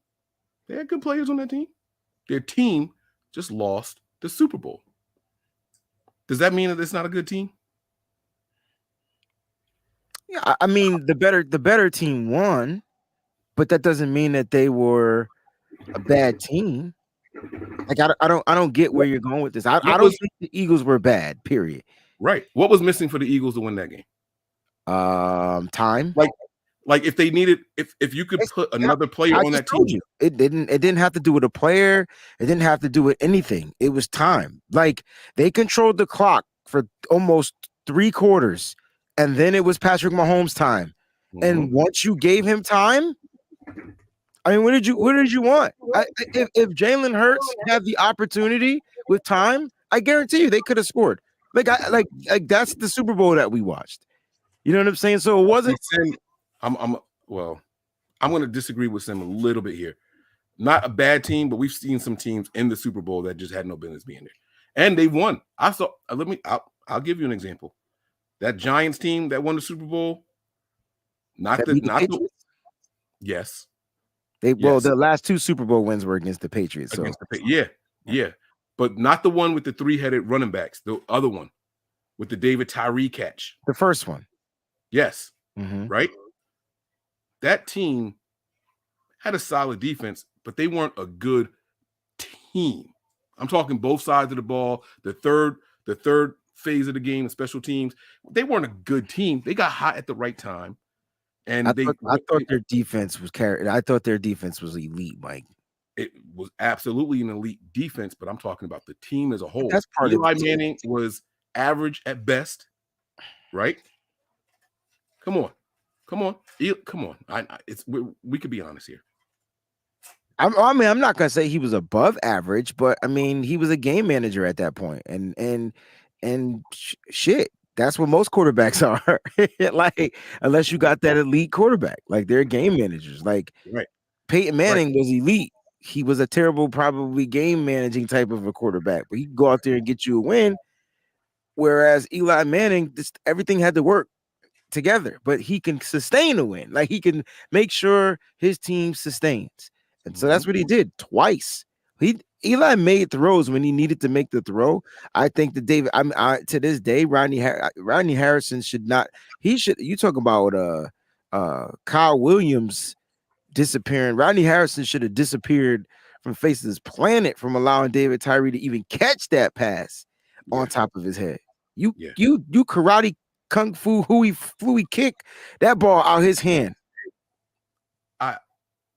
they had good players on that team. Their team just lost the Super Bowl. Does that mean that it's not a good team? Yeah, I mean, the better team won, but that doesn't mean that they were a bad team. Like, I don't get where you're going with this. I don't think the Eagles were bad, period. Right. What was missing for the Eagles to win that game? Time. Like if they needed, if you could put another player on that team. It didn't have to do with a player. It didn't have to do with anything. It was time. Like, they controlled the clock for almost 3 quarters, and then it was Patrick Mahomes' time. And once you gave him time, I mean, what did you want? If Jalen Hurts had the opportunity with time, I guarantee you they could have scored. Like that's the Super Bowl that we watched. You know what I'm saying? So it wasn't. I'm going to disagree with Sim a little bit here. Not a bad team, but we've seen some teams in the Super Bowl that just had no business being there, and they won. I'll give you an example. That Giants team that won the Super Bowl, yes. The last 2 Super Bowl wins were against the Patriots. So. Yeah. But not the one with the 3-headed running backs, the other one with the David Tyree catch. The first one. Yes. Right? That team had a solid defense, but they weren't a good team. I'm talking both sides of the ball. The third, phase of the game, the special teams. They weren't a good team. They got hot at the right time. And I thought their defense was carried. I thought their defense was elite, Mike. It was absolutely an elite defense, but I'm talking about the team as a whole. That's part Eli of it. Manning was average at best, right? Come on. Come on. We could be honest here. I'm not gonna say he was above average, but I mean he was a game manager at that point, and shit, that's what most quarterbacks are. Like, unless you got that elite quarterback, like they're game managers. Like Right. Peyton Manning was elite. He was a terrible, probably game managing type of a quarterback, but he could go out there and get you a win. Whereas Eli Manning, everything had to work together, but he can sustain a win. Like he can make sure his team sustains. And so that's what he did twice. Eli made throws when he needed to make the throw. I think that David, to this day, Rodney Harrison should not. He should. You talk about Kyle Williams disappearing. Rodney Harrison should have disappeared from the face of this planet from allowing David Tyree to even catch that pass on top of his head. You karate kung fu fluey kick that ball out his hand. I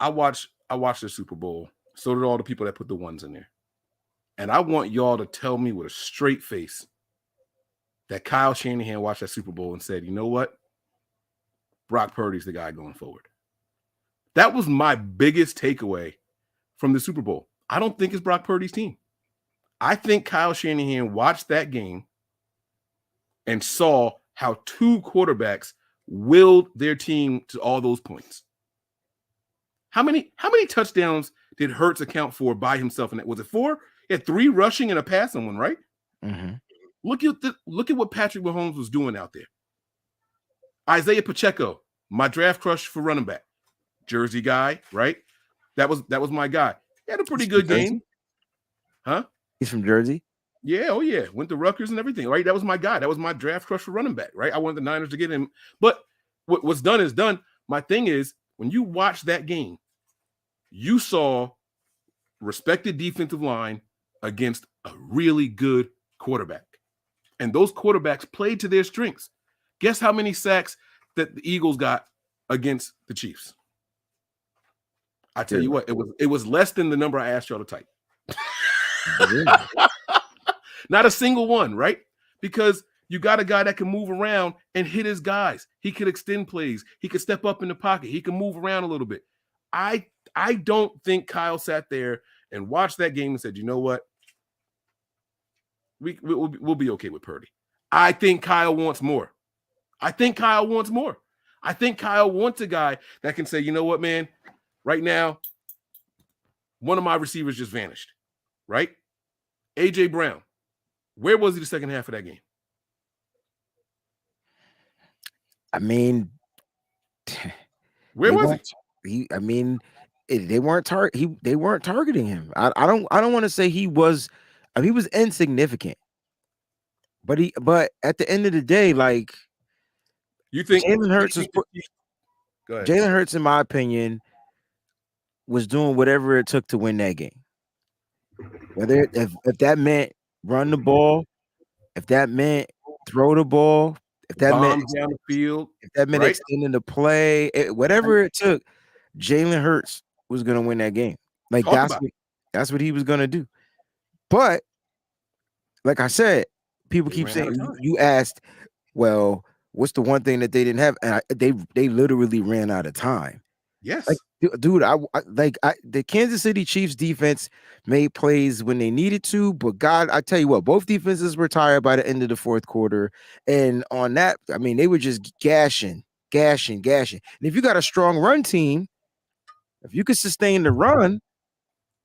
watched the Super Bowl. So did all the people that put the ones in there. And I want y'all to tell me with a straight face that Kyle Shanahan watched that Super Bowl and said, you know what? Brock Purdy's the guy going forward. That was my biggest takeaway from the Super Bowl. I don't think it's Brock Purdy's team. I think Kyle Shanahan watched that game and saw how two quarterbacks willed their team to all those points. How many touchdowns did Hurts account for by himself? And was it 4? He had 3 rushing and a passing one, right? Mm-hmm. Look at what Patrick Mahomes was doing out there. Isaiah Pacheco, my draft crush for running back, Jersey guy, right? That was my guy. He had a pretty good game, huh? He's from Jersey. Yeah, oh yeah, went to Rutgers and everything, right? That was my guy. That was my draft crush for running back, right? I wanted the Niners to get him, but what's done is done. My thing is, when you watch that game, you saw respected defensive line against a really good quarterback. And those quarterbacks played to their strengths. Guess how many sacks that the Eagles got against the Chiefs? I tell you what, it was less than the number I asked y'all to type. Not a single one, right? Because you got a guy that can move around and hit his guys. He could extend plays. He could step up in the pocket. He can move around a little bit. I don't think Kyle sat there and watched that game and said, you know what? We'll be okay with Purdy. I think Kyle wants more. I think Kyle wants a guy that can say, you know what, man? Right now, one of my receivers just vanished, right? A.J. Brown. Where was he the second half of that game? I mean, where was he? I mean, they weren't targeting him. I don't want to say he was. I mean, he was insignificant, but at the end of the day, like, you think Jalen Hurts Go ahead. Jalen Hurts, in my opinion, was doing whatever it took to win that game. Whether if that meant run the ball, if that meant throw the ball, if that meant down the field, if that meant extending the play, whatever it took, Jalen Hurts was going to win that game. Like that's what he was going to do. But like I said, people keep saying, you asked, well, what's the one thing that they didn't have? And they literally ran out of time. Yes. Like, dude, the Kansas City Chiefs defense made plays when they needed to, but God, I tell you what, both defenses were tired by the end of the fourth quarter. And on that, I mean, they were just gashing. And if you got a strong run team, if you can sustain the run,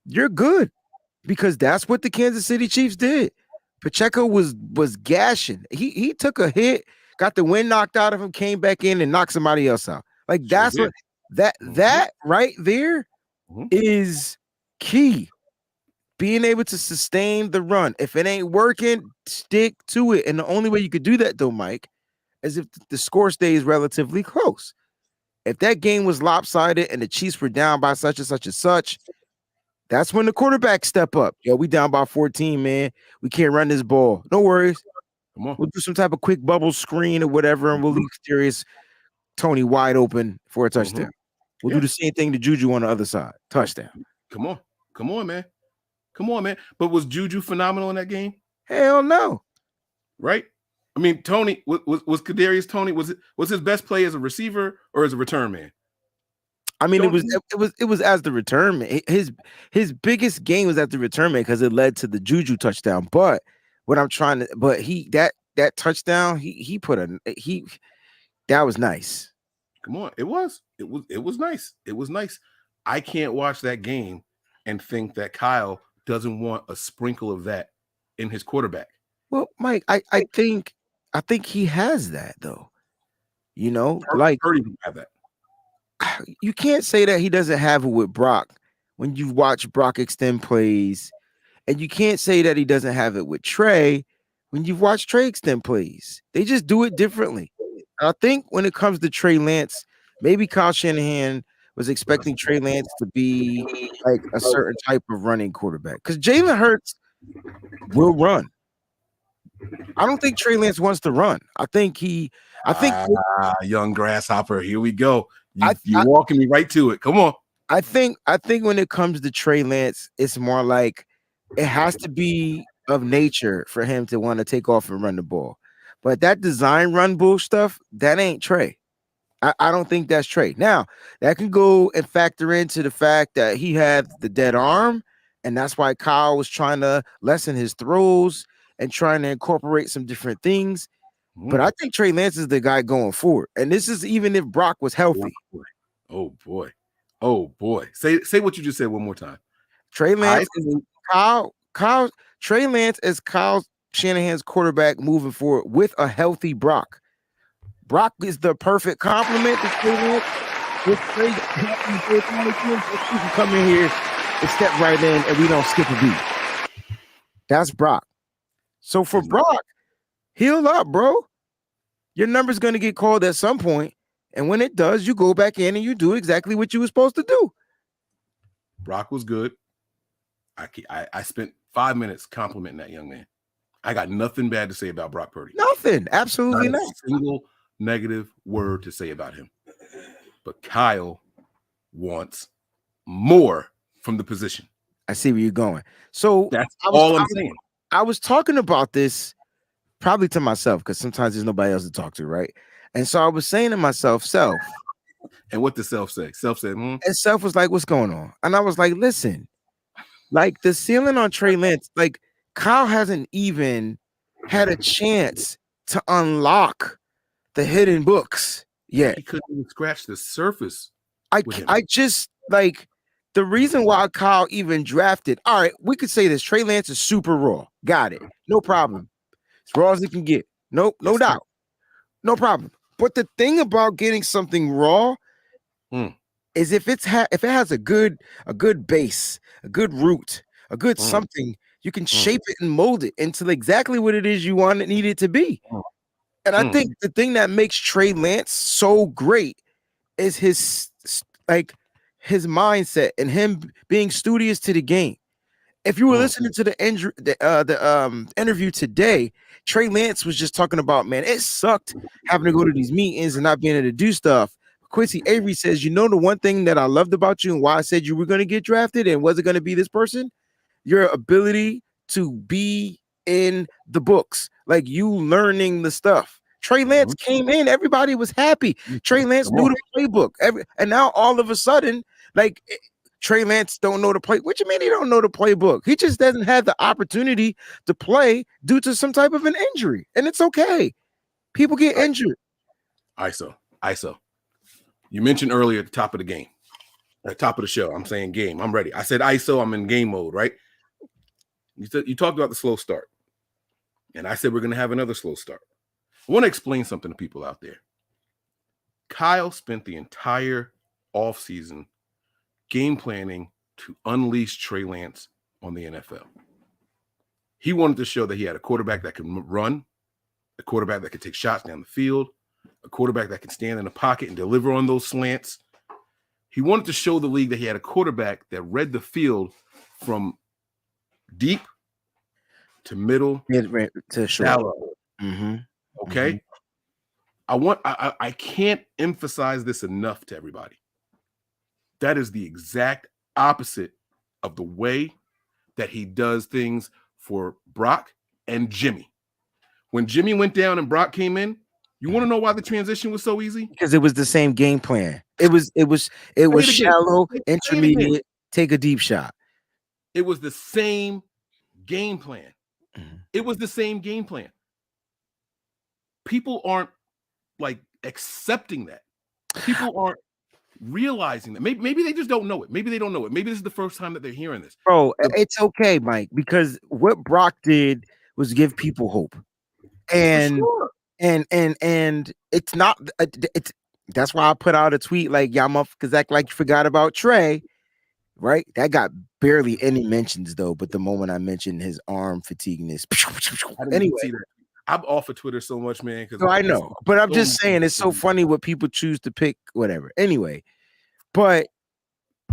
you're good, because that's what the Kansas City Chiefs did. Pacheco was gashing. He took a hit, got the wind knocked out of him, came back in and knocked somebody else out. Like, that's what that right there is key. Being able to sustain the run. If it ain't working, stick to it. And the only way you could do that, though, Mike, is if the score stays relatively close. If that game was lopsided and the Chiefs were down by such and such and such, that's when the quarterbacks step up. Yo, we down by 14, man. We can't run this ball. No worries. Come on. We'll do some type of quick bubble screen or whatever, and we'll leave Kadarius Tony wide open for a touchdown. We'll do the same thing to Juju on the other side. Touchdown. Come on. Come on, man. Come on, man. But was Juju phenomenal in that game? Hell no. Right? I mean, Tony was Kadarius Tony. Was his best play as a receiver or as a return man? I mean, it was as the return man. His biggest game was at the return man because it led to the Juju touchdown. But what I'm trying to, but that touchdown, that was nice. Come on, it was nice. It was nice. I can't watch that game and think that Kyle doesn't want a sprinkle of that in his quarterback. Well, Mike, I think he has that though. You know, like Purdy didn't have that. You can't say that he doesn't have it with Brock when you watch Brock extend plays, and you can't say that he doesn't have it with Trey when you've watched Trey extend plays. They just do it differently. I think when it comes to Trey Lance, maybe Kyle Shanahan was expecting Trey Lance to be like a certain type of running quarterback because Jalen Hurts will run. I don't think Trey Lance wants to run. I think young grasshopper. Here we go. You're walking me right to it. Come on. I think when it comes to Trey Lance, it's more like it has to be of nature for him to want to take off and run the ball. But that design run bull stuff, that ain't Trey. I don't think that's Trey. Now, that can go and factor into the fact that he had the dead arm, and that's why Kyle was trying to lessen his throws and trying to incorporate some different things. But I think Trey Lance is the guy going forward. And this is even if Brock was healthy. Oh boy. Say what you just said one more time. Trey Lance Trey Lance is Kyle Shanahan's quarterback moving forward with a healthy Brock. Brock is the perfect complement to Trey Lance. If Trey can come in here and step right in and we don't skip a beat. That's Brock. So for Brock, heal up, bro. Your number's going to get called at some point, and when it does, you go back in and you do exactly what you were supposed to do. Brock was good. I spent 5 minutes complimenting that young man. I got nothing bad to say about Brock Purdy. Nothing. Absolutely not. A single negative word to say about him. But Kyle wants more from the position. I see where you're going. So that's all I'm saying. I was talking about this probably to myself because sometimes there's nobody else to talk to, right? And so I was saying to myself, Self. And what did Self say? Self said, And Self was like, what's going on? And I was like, listen, like the ceiling on Trey Lance, like Kyle hasn't even had a chance to unlock the hidden books yet. He couldn't even scratch the surface. I just like the reason why Kyle even drafted. All right, we could say this. Trey Lance is super raw. Got it. No problem. As raw as it can get. No doubt. No problem. But the thing about getting something raw is if it has a good base, a good root, a good something, you can shape it and mold it into exactly what it is you want it needed to be. And I think the thing that makes Trey Lance so great is his mindset and him being studious to the game. If you were listening to the interview today, Trey Lance was just talking about, man, it sucked having to go to these meetings and not being able to do stuff. Quincy Avery says, you know, the one thing that I loved about you and why I said you were going to get drafted and was it going to be this person? Your ability to be in the books, like you learning the stuff. Trey Lance came in, everybody was happy. Trey Lance knew the playbook. And now all of a sudden, like Trey Lance don't know the play. What you mean he don't know the playbook? He just doesn't have the opportunity to play due to some type of an injury. And it's okay. People get injured. ISO. You mentioned earlier at the top of the game, at the top of the show, I'm saying game. I'm ready. I said ISO, I'm in game mode, right? You talked about the slow start. And I said we're going to have another slow start. I want to explain something to people out there. Kyle spent the entire offseason game planning to unleash Trey Lance on the NFL. He wanted to show that he had a quarterback that can run, a quarterback that can take shots down the field, a quarterback that can stand in the pocket and deliver on those slants. He wanted to show the league that he had a quarterback that read the field from deep to middle to shallow. Mm-hmm. Okay. I can't emphasize this enough to everybody. That is the exact opposite of the way that he does things for Brock and Jimmy. When Jimmy went down and Brock came in, you want to know why the transition was so easy? Because it was the same game plan. It was shallow, intermediate, take a deep shot. It was the same game plan. Mhm. It was the same game plan. People aren't like accepting that. People aren't realizing that. Maybe they just don't know it. Maybe they don't know it. Maybe this is the first time that they're hearing this. Bro, it's okay, Mike, because what Brock did was give people hope. And sure. and it's not it's that's why I put out a tweet like y'all motherfuckers act like you forgot about Trey, right? That got barely any mentions though, but the moment I mentioned his arm fatigueness, anyway, I'm off of Twitter so much, man. So I know, but I'm just saying it's so funny what people choose to pick, whatever. Anyway, but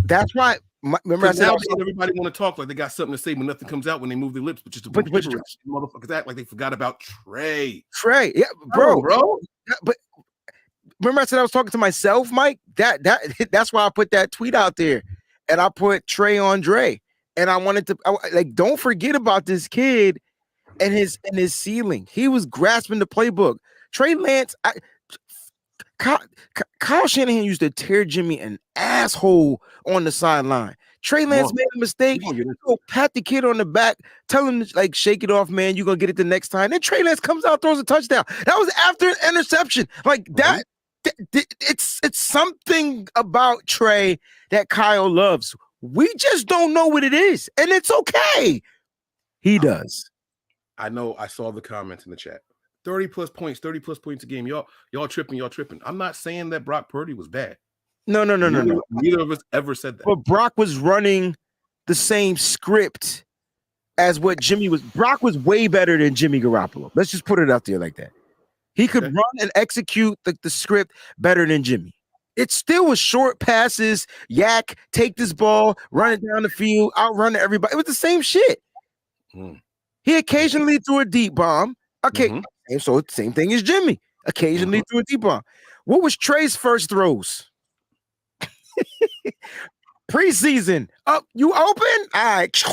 that's why. Remember, I said everybody want to talk like they got something to say, but nothing comes out when they move their lips. But just motherfuckers act like they forgot about Trey. Yeah, bro. But remember, I said I was talking to myself, Mike. That's why I put that tweet out there, and I put Trey on Dre, and I wanted to like don't forget about this kid and his ceiling. He was grasping the playbook. Trey Lance, Kyle Shanahan used to tear Jimmy an asshole on the sideline. Trey Lance made a mistake. Go pat the kid on the back, tell him to like shake it off, man. You're gonna get it the next time. Then Trey Lance comes out, throws a touchdown. That was after an interception. Like that. It's something about Trey that Kyle loves. We just don't know what it is, and it's okay. He does. I know. I saw the comments in the chat. 30 plus points a game. Y'all tripping. I'm not saying that Brock Purdy was bad. No. Neither of us ever said that. But Brock was running the same script as what Jimmy was. Brock was way better than Jimmy Garoppolo. Let's just put it out there like that. He could run and execute the script better than Jimmy. It still was short passes, yak, take this ball, run it down the field, outrun everybody. It was the same shit. He occasionally threw a deep bomb. Okay, so it's the same thing as Jimmy. Occasionally threw a deep bomb. What was Trey's first throws? Preseason. Up, you open? All right.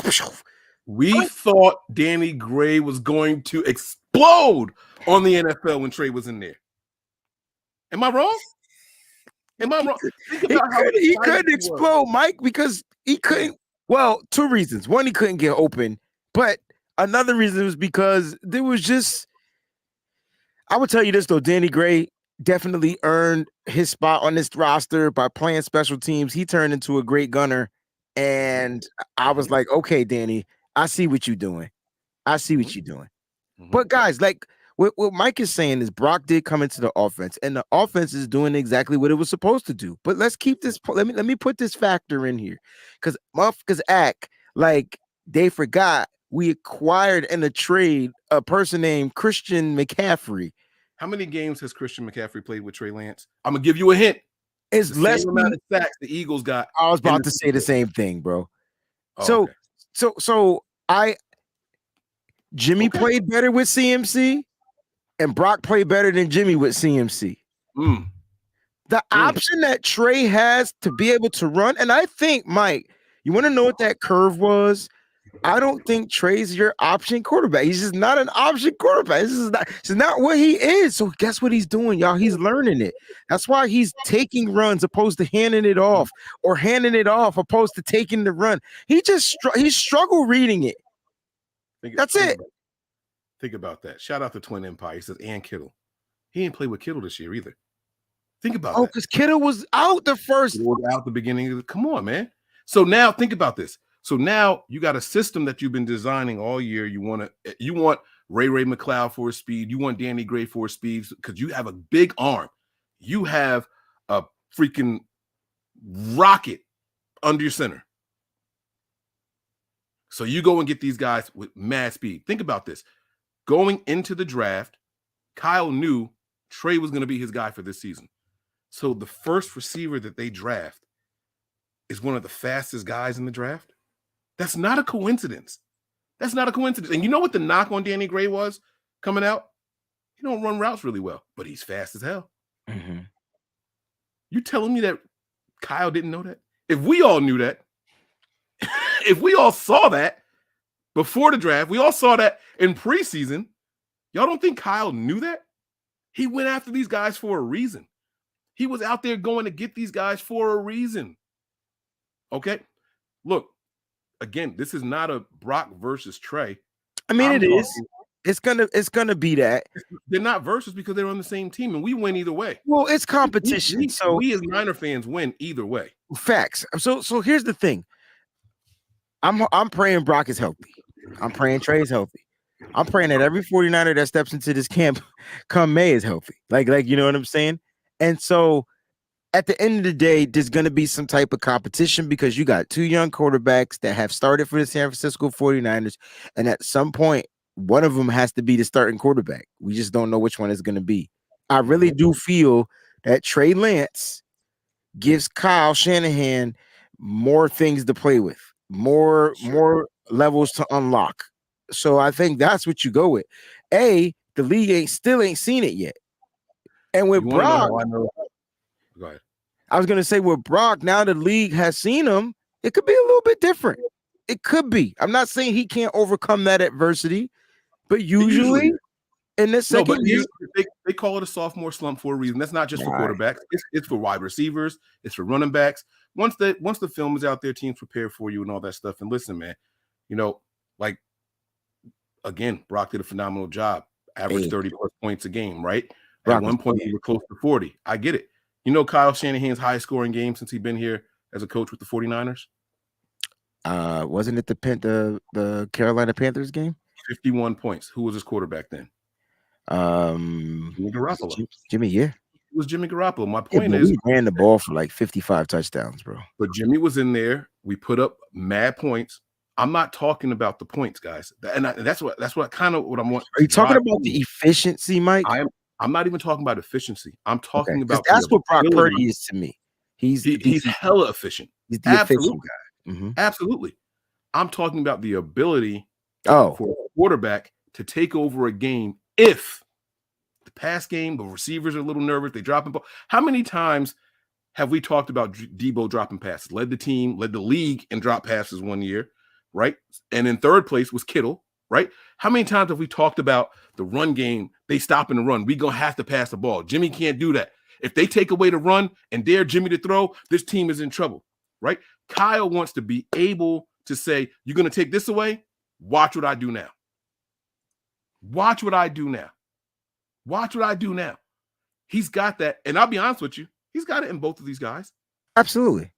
We thought Danny Gray was going to explode on the NFL when Trey was in there. Am I wrong? He couldn't explode, Mike, because he couldn't. Well, two reasons. One, he couldn't get open, but another reason was because there was just. I would tell you this though, Danny Gray definitely earned his spot on this roster by playing special teams. He turned into a great gunner, and I was like, okay, Danny, I see what you're doing. But guys, like what Mike is saying is Brock did come into the offense, and the offense is doing exactly what it was supposed to do. But let's keep this. Let me put this factor in here, because motherfuckers act like they forgot we acquired in a trade a person named Christian McCaffrey. How many games has Christian McCaffrey played with Trey Lance? I'm gonna give you a hint. It's less amount of sacks the Eagles got. I was about to say the same thing, bro. Oh, Jimmy played better with CMC, and Brock played better than Jimmy with CMC. The option that Trey has to be able to run, and I think, Mike, you want to know what that curve was? I don't think Trey's your option quarterback. He's just not an option quarterback. This is not what he is. So guess what he's doing, y'all? He's learning it. That's why he's taking runs opposed to handing it off, or handing it off opposed to taking the run. He struggled reading it. That's it. Think about that. Shout out to Twin Empire. He says, and Kittle. He didn't play with Kittle this year either. Think about that. because Kittle was out the first. Out the beginning. Come on, man. So now think about this. So now you got a system that you've been designing all year. You want Ray McCloud for his speed. You want Danny Gray for his speed because you have a big arm. You have a freaking rocket under your center. So you go and get these guys with mad speed. Think about this. Going into the draft, Kyle knew Trey was going to be his guy for this season. So the first receiver that they draft is one of the fastest guys in the draft. That's not a coincidence. And you know what the knock on Danny Gray was coming out? He don't run routes really well, but he's fast as hell. Mm-hmm. You telling me that Kyle didn't know that? If we all knew that, if we all saw that before the draft, we all saw that in preseason, y'all don't think Kyle knew that? He went after these guys for a reason. He was out there going to get these guys for a reason. Okay? Look, again, this is not a Brock versus Trey. I mean, it is. It's gonna be that. They're not versus because they're on the same team, and we win either way. Well, it's competition. So we as Niner fans win either way. Facts. So here's the thing. I'm praying Brock is healthy. I'm praying Trey is healthy. I'm praying that every 49er that steps into this camp come May is healthy. Like you know what I'm saying? And so at the end of the day, there's going to be some type of competition because you got two young quarterbacks that have started for the San Francisco 49ers. And at some point, one of them has to be the starting quarterback. We just don't know which one it's going to be. I really do feel that Trey Lance gives Kyle Shanahan more things to play with, more levels to unlock. So I think that's what you go with. The league still ain't seen it yet. And with Brock, go ahead. I was gonna say with Brock, now the league has seen him, it could be a little bit different. It could be. I'm not saying he can't overcome that adversity, but usually in this second year, they call it a sophomore slump for a reason. That's not just for quarterbacks, it's for wide receivers, it's for running backs. Once the film is out there, teams prepare for you and all that stuff. And listen, man, like again, Brock did a phenomenal job, averaged 30 plus points a game, right? At one point, we were close to 40. I get it. Kyle Shanahan's highest scoring game since he's been here as a coach with the 49ers? Wasn't it the Carolina Panthers game? 51 points. Who was his quarterback then? Jimmy Garoppolo. Jimmy, yeah. It was Jimmy Garoppolo. My point is, we ran the ball for like 55 touchdowns, bro. But Jimmy was in there. We put up mad points. I'm not talking about the points, guys. And that's what kind of what I'm wanting. Are you talking about the efficiency, Mike? I'm not even talking about efficiency. I'm talking about that's what Brock Purdy is to me. He's hella efficient. He's the efficient guy. Mm-hmm. Absolutely. I'm talking about the ability for a quarterback to take over a game if the pass game, the receivers are a little nervous, they drop ball. How many times have we talked about Debo dropping passes? Led the league in drop passes one year, right? And in third place was Kittle, right? How many times have we talked about the run game? They stop in the run. We're going to have to pass the ball. Jimmy can't do that. If they take away the run and dare Jimmy to throw, this team is in trouble, right? Kyle wants to be able to say, you're going to take this away? Watch what I do now. Watch what I do now. Watch what I do now. He's got that. And I'll be honest with you, he's got it in both of these guys. Absolutely.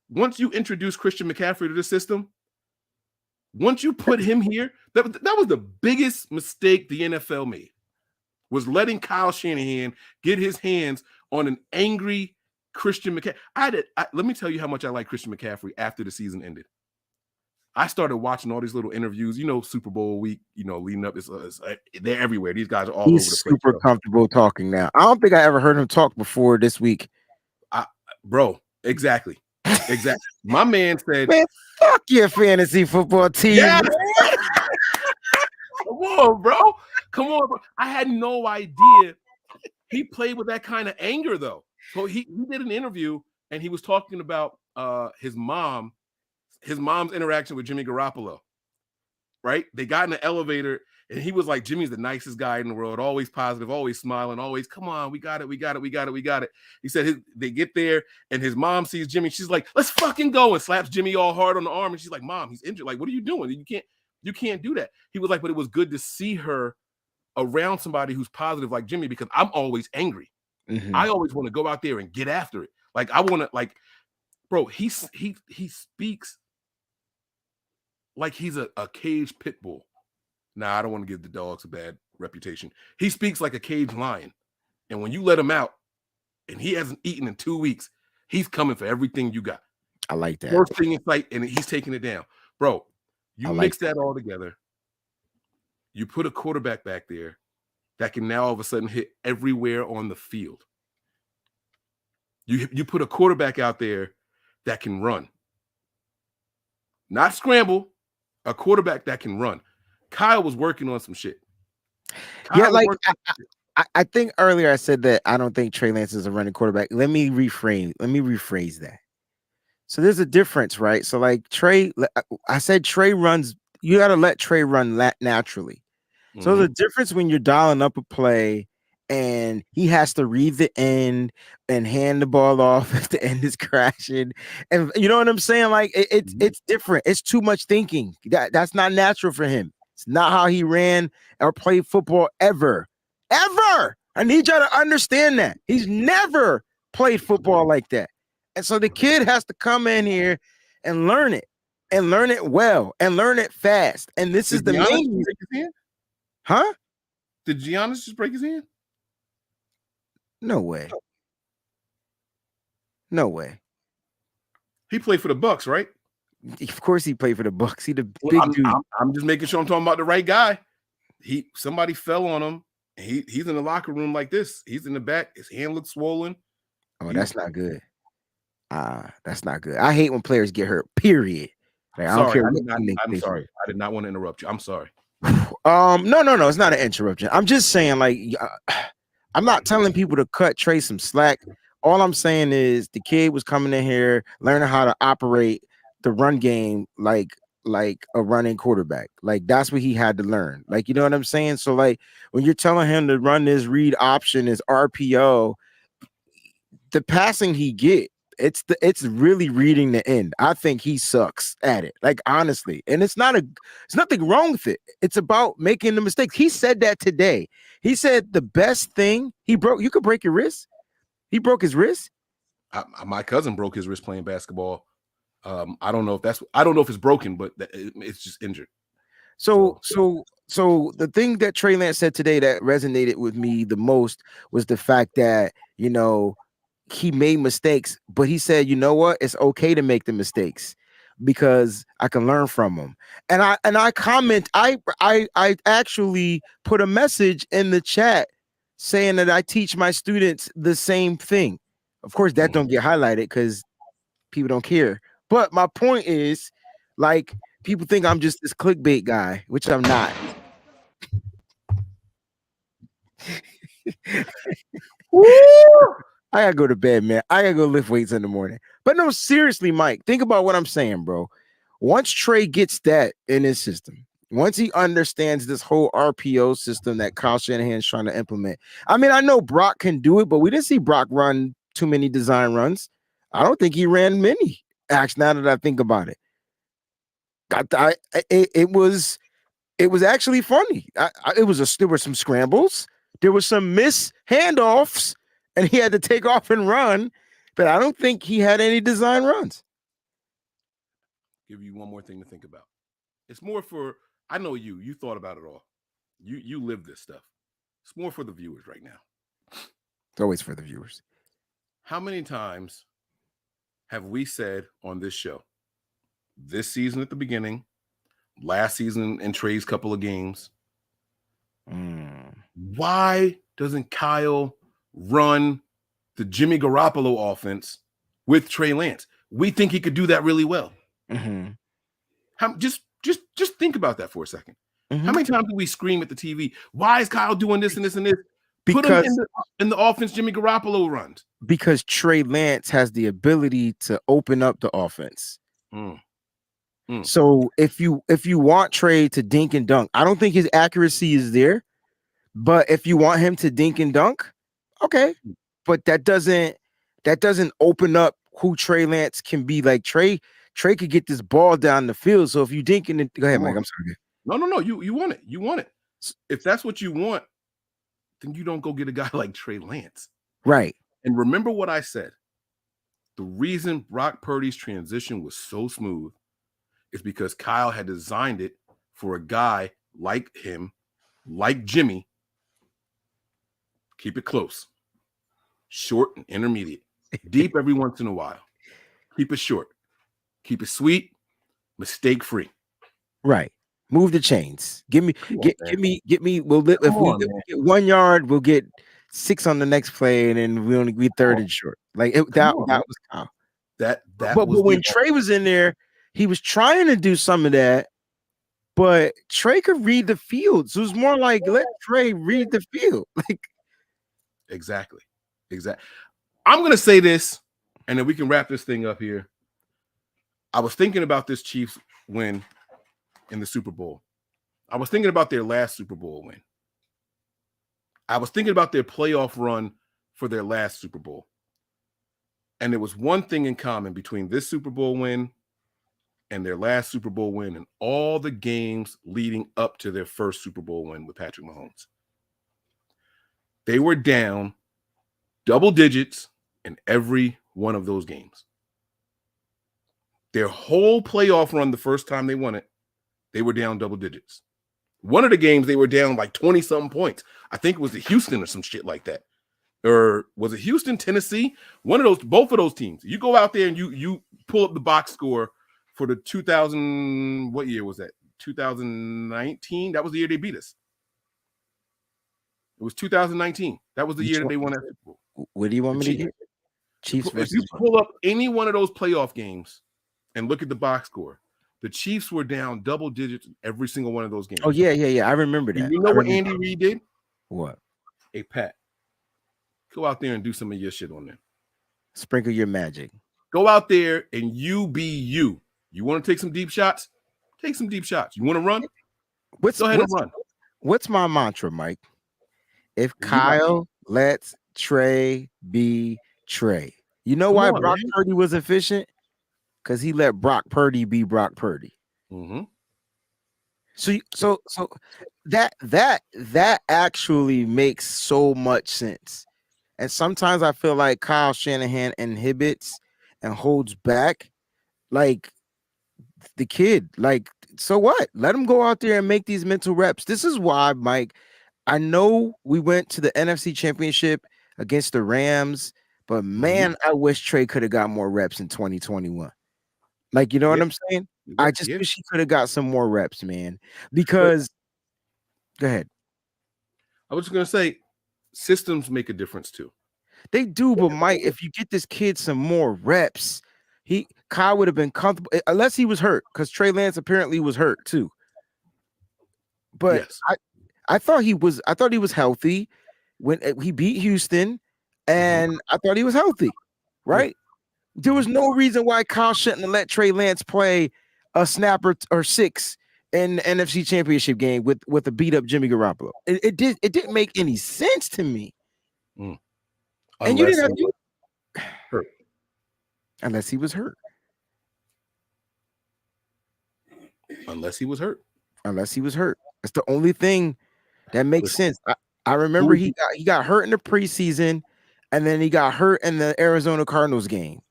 Once you introduce Christian McCaffrey to the system, once you put him here, that was the biggest mistake the NFL made, was letting Kyle Shanahan get his hands on an angry Christian McCaffrey. Let me tell you how much I like Christian McCaffrey after the season ended. I started watching all these little interviews, Super Bowl week, leading up. They're everywhere. These guys are all over the place. He's super comfortable talking now. I don't think I ever heard him talk before this week. Bro, exactly. Exactly. My man said, man, fuck your fantasy football team. Yeah. Come on, bro. Come on, bro. I had no idea he played with that kind of anger, though. So he did an interview, and he was talking about his mom's interaction with Jimmy Garoppolo, right? They got in the elevator, and he was like, Jimmy's the nicest guy in the world, always positive, always smiling, always, come on, we got it. He said they get there, and his mom sees Jimmy. She's like, let's fucking go, and slaps Jimmy all hard on the arm. And she's like, Mom, he's injured. Like, what are you doing? You can't do that. He was like, but it was good to see her around somebody who's positive like Jimmy, because I'm always angry. Mm-hmm. I always want to go out there and get after it. Like, I want to, like, bro, he speaks like he's a caged pit bull. Nah, I don't want to give the dogs a bad reputation. He speaks like a caged lion. And when you let him out and he hasn't eaten in 2 weeks, he's coming for everything you got. I like that. First thing in sight, and he's taking it down. Bro, you mix that all together. You put a quarterback back there that can now all of a sudden hit everywhere on the field. You put a quarterback out there that can run. Not scramble, a quarterback that can run. Kyle was working on some shit. I think earlier I said that I don't think Trey Lance is a running quarterback. Let me rephrase that. So there's a difference, right? So like I said Trey runs. You got to let Trey run naturally. So the difference when you're dialing up a play and he has to read the end and hand the ball off if the end is crashing, and you know what I'm saying? Like it's different. It's too much thinking. That's not natural for him. It's not how he ran or played football ever. I need y'all to understand that. He's never played football like that. And so the kid has to come in here and learn it well and learn it fast. And this is the main reason. Huh? Did Giannis just break his hand? No way. No way. He played for the Bucks, right? Of course he played for the Bucks. He the big dude. I'm just making sure I'm talking about the right guy. Somebody fell on him. And he's in the locker room like this. He's in the back. His hand looks swollen. Oh, that's not good. That's not good. I hate when players get hurt. Period. Like, I don't care. I'm sorry. I did not want to interrupt you. I'm sorry. No. It's not an interruption. I'm just saying, like, I'm not telling people to cut Trey some slack. All I'm saying is the kid was coming in here learning how to operate the run game like a running quarterback. Like that's what he had to learn. Like, you know what I'm saying? So like when you're telling him to run this read option, his RPO, the passing he get, it's really reading the end. I think he sucks at it. Like honestly, and it's nothing wrong with it. It's about making the mistakes. He said that today. He said the best thing you could break your wrist. He broke his wrist. My cousin broke his wrist playing basketball. I don't know if it's broken, but it's just injured. So the thing that Trey Lance said today that resonated with me the most was the fact that, you know, he made mistakes, but he said, you know what? It's okay to make the mistakes because I can learn from them. And I comment, I actually put a message in the chat saying that I teach my students the same thing. Of course, that don't get highlighted because people don't care. But my point is, like, people think I'm just this clickbait guy, which I'm not. I gotta go to bed, man. I gotta go lift weights in the morning. But no, seriously, Mike, think about what I'm saying, bro. Once Trey gets that in his system, once he understands this whole RPO system that Kyle Shanahan's trying to implement. I mean, I know Brock can do it, but we didn't see Brock run too many design runs. I don't think he ran many. Actually, now that I think about it, it was actually funny. There were some scrambles, there were some missed handoffs, and he had to take off and run. But I don't think he had any design runs. Give you one more thing to think about. It's more for, I know you thought about it all. You live this stuff. It's more for the viewers right now. It's always for the viewers. How many times have we said on this show, this season at the beginning, last season in Trey's couple of games, why doesn't Kyle run the Jimmy Garoppolo offense with Trey Lance? We think he could do that really well. Just think about that for a second. How many times do we scream at the TV? Why is Kyle doing this and this and this? Put him in the offense Jimmy Garoppolo runs. Because Trey Lance has the ability to open up the offense. So if you want Trey to dink and dunk, I don't think his accuracy is there. But if you want him to dink and dunk, okay. But that doesn't open up who Trey Lance can be. Like Trey could get this ball down the field. So if you dink and go ahead, Mike. I'm sorry. No. You want it. You want it. If that's what you want, then you don't go get a guy like Trey Lance. Right. And remember what I said. The reason Brock Purdy's transition was so smooth is because Kyle had designed it for a guy like him, like Jimmy. Keep it close. Short and intermediate. Deep every once in a while. Keep it short. Keep it sweet. Mistake-free. Right. Move the chains. Give me. If we get 1 yard, we'll get 6 on the next play, and then we only be third and short. Like that was Kyle. But when Trey was in there, he was trying to do some of that, but Trey could read the field. So it was more like let Trey read the field. Like Exactly. I'm going to say this, and then we can wrap this thing up here. I was thinking about this Chiefs win in the Super Bowl. I was thinking about their last Super Bowl win. I was thinking about their playoff run for their last Super Bowl. And there was one thing in common between this Super Bowl win and their last Super Bowl win and all the games leading up to their first Super Bowl win with Patrick Mahomes. They were down double digits in every one of those games. Their whole playoff run, the first time they won it, they were down double digits. One of the games, they were down like 20-something points. I think it was the Houston or some shit like that. Or was it Houston, Tennessee? One of those, both of those teams. You go out there and you pull up the box score for the 2000, what year was that? 2019? That was the year they beat us. It was 2019. That was the year that they won that Super Bowl. What do you want me to get? Chiefs If you pull up any one of those playoff games and look at the box score, the Chiefs were down double digits in every single one of those games. Oh, yeah. I remember that. And you know what Andy Reid did? What? Hey, Pat, go out there and do some of your shit on there. Sprinkle your magic. Go out there and you be you. You want to take some deep shots? Take some deep shots. You want to run? Go ahead and run. What's my mantra, Mike? If Kyle lets Trey be Trey. You know why Brock Purdy was efficient? Because he let Brock Purdy be Brock Purdy. Mm-hmm. So that actually makes so much sense. And sometimes I feel like Kyle Shanahan inhibits and holds back like the kid. Like, so what? Let him go out there and make these mental reps. This is why, Mike, I know we went to the NFC Championship against the Rams, but man, I wish Trey could have got more reps in 2021. Like, you know what I'm saying? I just wish he could have got some more reps, man. Because, go ahead. I was just going to say, systems make a difference too. They do, but Mike, if you get this kid some more reps, Kyle would have been comfortable, unless he was hurt, because Trey Lance apparently was hurt too. But yes. I thought he was healthy when he beat Houston, and I thought he was healthy, right? Yeah. There was no reason why Kyle shouldn't have let Trey Lance play a snapper or six in the NFC Championship game with a beat up Jimmy Garoppolo. It didn't make any sense to me. Mm. And you didn't have hurt unless he was hurt. Unless he was hurt. That's the only thing that makes sense. I remember he got hurt in the preseason, and then he got hurt in the Arizona Cardinals game.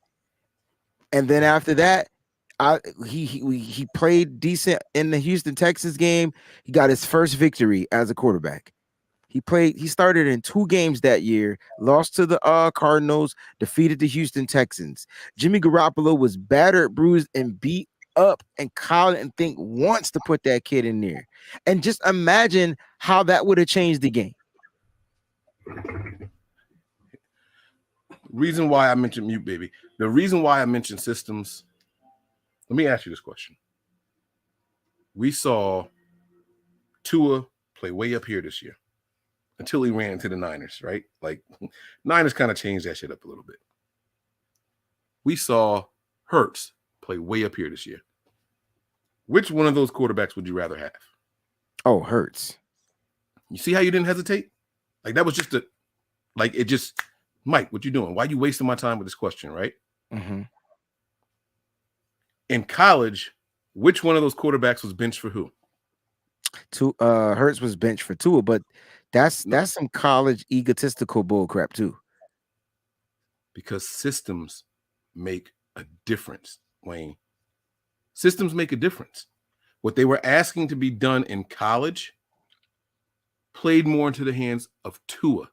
And then after that, he played decent in the Houston Texans game. He got his first victory as a quarterback. He started in 2 games that year, lost to the Cardinals, defeated the Houston Texans. Jimmy Garoppolo was battered, bruised, and beat up, and Kyle didn't think once to put that kid in there. And just imagine how that would have changed the game. Reason why I mentioned mute, baby. The reason why I mentioned systems. Let me ask you this question. We saw Tua play way up here this year until he ran into the Niners, right? Like, Niners kind of changed that shit up a little bit. We saw Hurts play way up here this year. Which one of those quarterbacks would you rather have? Oh, Hurts. You see how you didn't hesitate? Like, that was just Mike, what you doing? Why are you wasting my time with this question, right? Mm-hmm. In college, which one of those quarterbacks was benched for who? Hurts was benched for Tua, but that's some college egotistical bullcrap too. Because systems make a difference, Wayne. Systems make a difference. What they were asking to be done in college played more into the hands of Tua.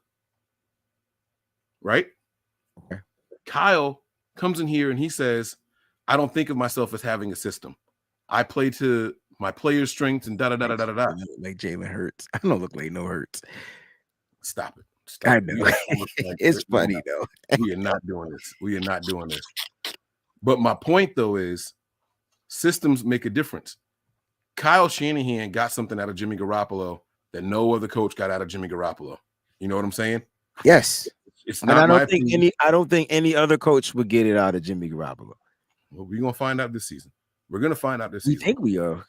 Right? Okay. Kyle comes in here and he says, I don't think of myself as having a system. I play to my player's strengths and da-da-da-da-da-da. Like Jalen Hurts. I don't look like no Hurts. Stop it. I know. It's funny, though. We are not doing this. But my point, though, is systems make a difference. Kyle Shanahan got something out of Jimmy Garoppolo that no other coach got out of Jimmy Garoppolo. You know what I'm saying? Yes. It's And not I my don't think opinion. I don't think any other coach would get it out of Jimmy Garoppolo. Well, we're gonna find out this season. We're gonna find out this We season. think we are.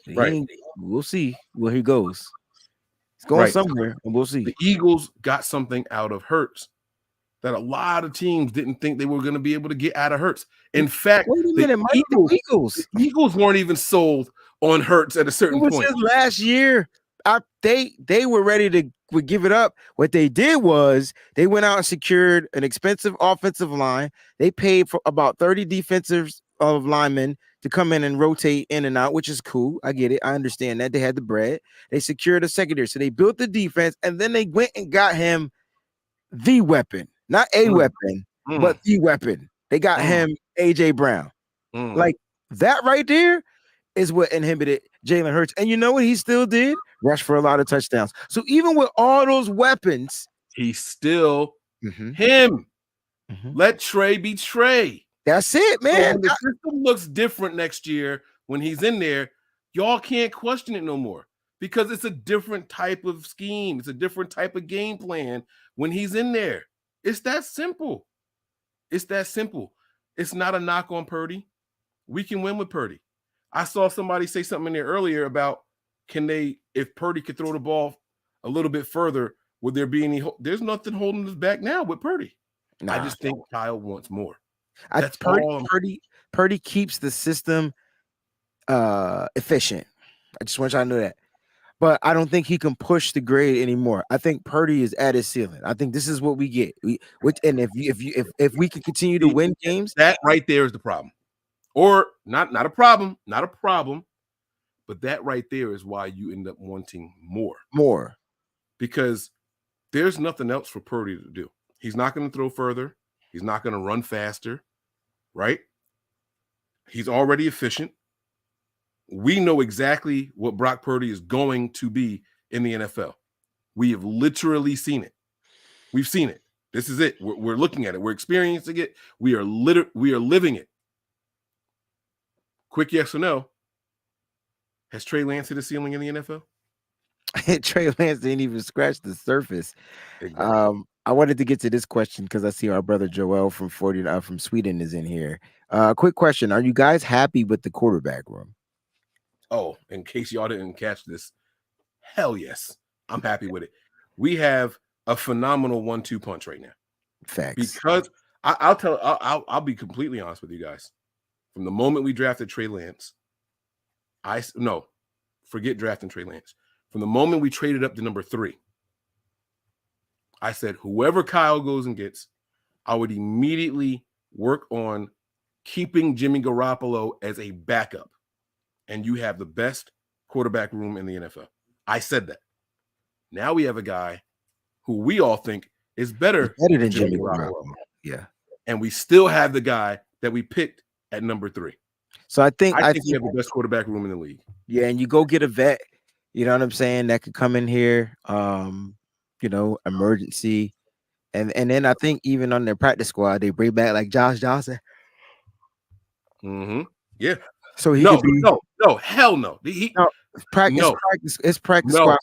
Right. We'll see where he goes. He's going Right. somewhere, and we'll see. The Eagles got something out of Hurts that a lot of teams didn't think they were going to be able to get out of Hurts. In fact, Wait a minute, Mike, the Eagles weren't even sold on Hurts at a It certain was point. his last year. They were ready to would give it up. What they did was they went out and secured an expensive offensive line. They paid for about 30 defensive linemen to come in and rotate in and out, which is cool. I get it. I understand that. They had the bread. They secured a secondary. So they built the defense, and then they went and got him the weapon. Not a weapon, but the weapon. They got him AJ Brown. Like that right there is what inhibited Jalen Hurts. And you know what he still did? Rush for a lot of touchdowns. So even with all those weapons, he's still him. Let Trey be Trey. That's it, man. So when the system looks different next year when he's in there, y'all can't question it no more because it's a different type of scheme. It's a different type of game plan when he's in there. It's that simple. It's that simple. It's not a knock on Purdy. We can win with Purdy. I saw somebody say something in there earlier about if Purdy could throw the ball a little bit further, would there be any? There's nothing holding us back now with Purdy. I just think Kyle wants more. That's Purdy keeps the system efficient. I just want y'all to know that. But I don't think he can push the grade anymore. I think Purdy is at his ceiling. I think this is what we get. And if we can continue to win games, that right there is the problem. Or not a problem, but that right there is why you end up wanting more. Because there's nothing else for Purdy to do. He's not going to throw further. He's not going to run faster, right? He's already efficient. We know exactly what Brock Purdy is going to be in the NFL. We have literally seen it. We've seen it. This is it. We're looking at it. We're experiencing it. We are living it. Quick yes or no. Has Trey Lance hit a ceiling in the NFL? Trey Lance didn't even scratch the surface. Exactly. I wanted to get to this question because I see our brother Joel from from Sweden is in here. Quick question: are you guys happy with the quarterback room? Oh, in case y'all didn't catch this, hell yes, I'm happy with it. We have a phenomenal 1-2 punch right now. Facts. Because I'll be completely honest with you guys. From the moment we drafted Trey Lance, forget drafting Trey Lance. From the moment we traded up to number 3, I said, whoever Kyle goes and gets, I would immediately work on keeping Jimmy Garoppolo as a backup. And you have the best quarterback room in the NFL. I said that. Now we have a guy who we all think is better than Jimmy Garoppolo. Yeah. And we still have the guy that we picked at number 3. So I think we have the best quarterback room in the league. Yeah, and you go get a vet, you know what I'm saying, that could come in here, emergency. And then I think even on their practice squad, they bring back like Josh Johnson. Yeah. So he no, could be hell no. It's practice squad.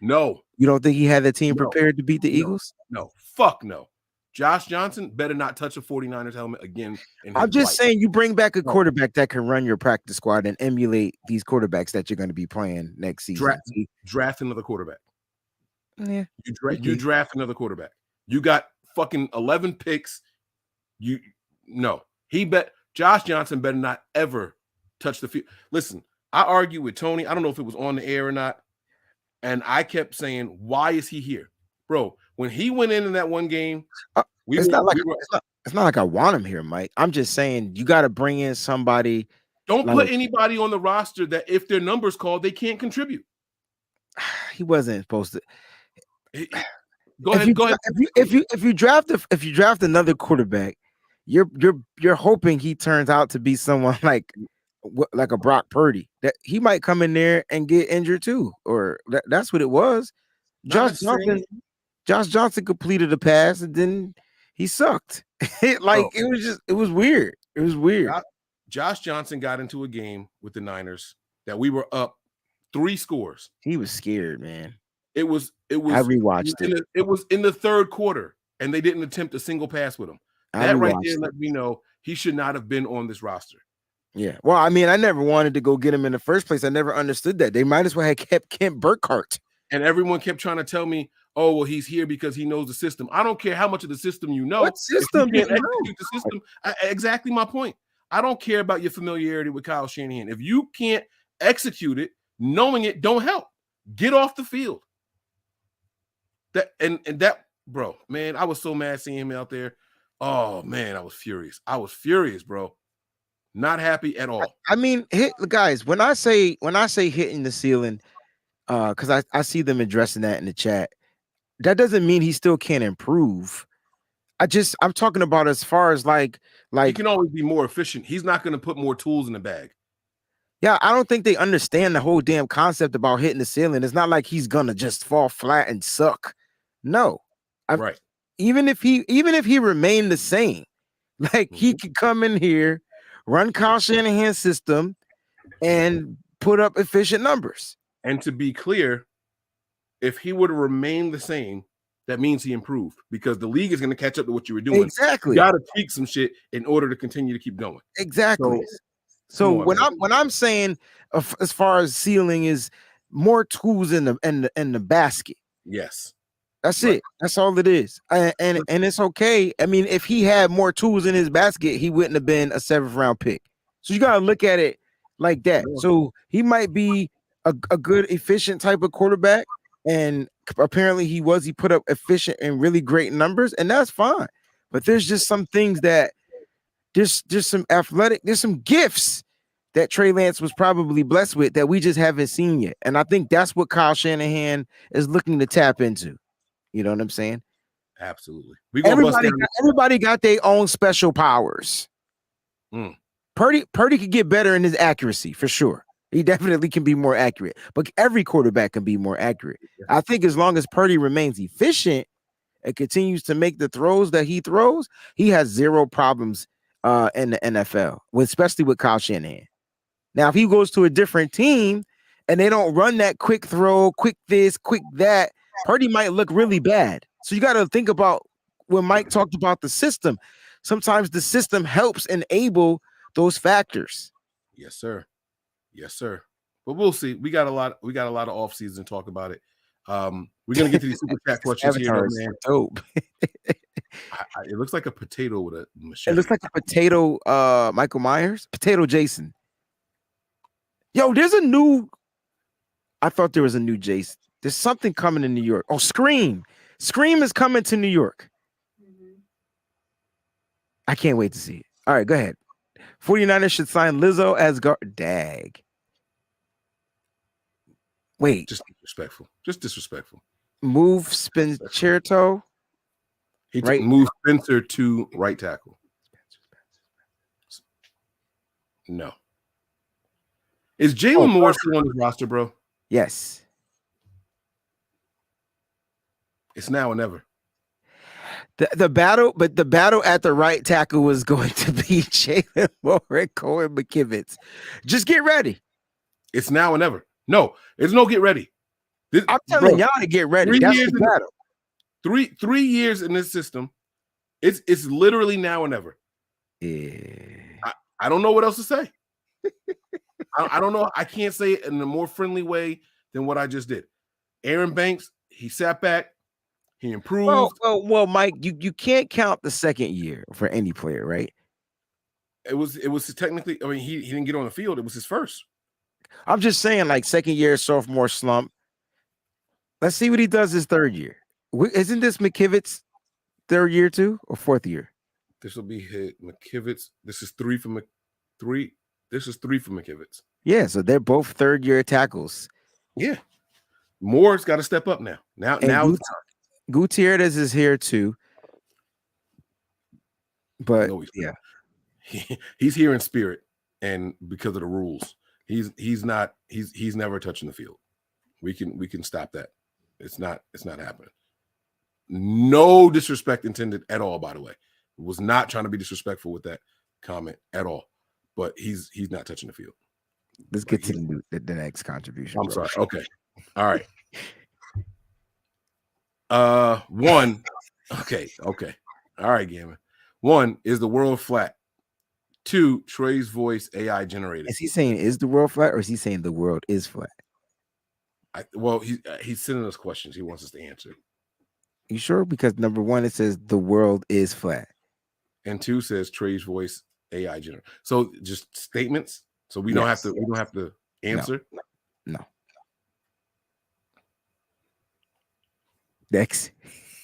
No. You don't think he had the team prepared to beat the Eagles? No, fuck no. Josh Johnson better not touch a 49ers helmet again. I'm just saying you bring back a quarterback that can run your practice squad and emulate these quarterbacks that you're going to be playing next season. Draft another quarterback. Yeah. You draft another quarterback. You got fucking 11 picks. Josh Johnson better not ever touch the field. Listen, I argued with Tony. I don't know if it was on the air or not. And I kept saying, why is he here? Bro, when he went in that one game, it's not like I want him here, Mike. I'm just saying you got to bring in somebody. Don't put anybody on the roster that if their number's called, they can't contribute. He wasn't supposed to. Go ahead. If you draft another quarterback, you're hoping he turns out to be someone like a Brock Purdy, that he might come in there and get injured too, or that's what it was. Josh Johnson completed a pass and then he sucked. It was weird. It was weird. Josh Johnson got into a game with the Niners that we were up 3 scores. He was scared, man. It was I rewatched it. It was in the third quarter, and they didn't attempt a single pass with him. That right there let me know he should not have been on this roster. Yeah. Well, I mean, I never wanted to go get him in the first place. I never understood that. They might as well have kept Kent Burkhardt. And everyone kept trying to tell me, oh, well, he's here because he knows the system. I don't care how much of the system you know. What system? If you can't execute the system. Exactly my point. I don't care about your familiarity with Kyle Shanahan. If you can't execute it, knowing it don't help. Get off the field. That, bro, man, I was so mad seeing him out there. Oh, man, I was furious. Bro. Not happy at all. I mean, guys, when I say hitting the ceiling, because I see them addressing that in the chat, that doesn't mean he still can't improve. I'm talking about as far as like he can always be more efficient. He's not going to put more tools in the bag. Yeah, I don't think they understand the whole damn concept about hitting the ceiling. It's not like he's gonna just fall flat and suck. No, right. Even if he remained the same, like he could come in here, run Kyle Shanahan's system, and put up efficient numbers. And to be clear, if he would have remained the same, that means he improved because the league is going to catch up to what you were doing. Exactly. You got to tweak some shit in order to continue to keep going. Exactly. So when I'm saying as far as ceiling is more tools in the basket. Yes. That's it. That's all it is. And it's okay. I mean, if he had more tools in his basket, he wouldn't have been a 7th round pick. So you got to look at it like that. So he might be a good, efficient type of quarterback. And apparently he put up efficient and really great numbers, and that's fine. But there's just some things that there's some gifts that Trey Lance was probably blessed with that we just haven't seen yet. And I think that's what Kyle Shanahan is looking to tap into. You know what I'm saying? Absolutely. Everybody got their own special powers. Purdy could get better in his accuracy for sure. He definitely can be more accurate, but every quarterback can be more accurate. I think as long as Purdy remains efficient and continues to make the throws that he throws, he has zero problems in the NFL, especially with Kyle Shanahan. Now, if he goes to a different team and they don't run that quick throw, quick this, quick that, Purdy might look really bad. So you got to think about when Mike talked about the system. Sometimes the system helps enable those factors. Yes, sir. Yes, sir. But we'll see. We got a lot of offseason talk about it. We're gonna get to these super chat questions here, man. Dope. It looks like a potato with a machete. It looks like a potato, Michael Myers, potato Jason. Yo, there's a new. I thought there was a new Jason. There's something coming in New York. Oh, Scream. Scream is coming to New York. I can't wait to see it. All right, go ahead. 49ers should sign Lizzo as guard. Dag. Wait. Just disrespectful. Just disrespectful. Move Spencerto. He moved Spencer to right tackle. No. Is Jalen Moore still on the roster, bro? Yes. It's now or never. The battle at the right tackle was going to be Jalen Moore and Cohen McKivitz. Just get ready. It's now or never. No, it's no get ready. I'm telling y'all to get ready. That's the battle. 3 years in this system. It's literally now or never. Yeah. I don't know what else to say. I don't know. I can't say it in a more friendly way than what I just did. Aaron Banks, he sat back. He improved. Well, Mike, you can't count the second year for any player, right? It was technically. I mean, he didn't get on the field. It was his first. I'm just saying, like second year, sophomore slump. Let's see what he does his third year. Isn't this McKivitz's third year too, or fourth year? This will be McKivitz. This is three from three. This is 3 from McKivitz. Yeah, so they're both third year tackles. Yeah, Moore's got to step up now. Now. Gutierrez is here too, but yeah, he's here in spirit, and because of the rules, he's never touching the field. We can stop that. It's not happening. No disrespect intended at all. By the way, was not trying to be disrespectful with that comment at all. But he's not touching the field. Let's get to the next contribution. I'm sorry. Okay. All right. One. Okay. All right, Gammon. 1, is the world flat? 2, Trey's voice AI generated. Is he saying is the world flat, or is he saying the world is flat? Well, he's sending us questions. He wants us to answer. You sure? Because number 1, it says the world is flat, and 2 says Trey's voice AI generated. So just statements. So we don't have to. We don't have to answer. No. Thanks,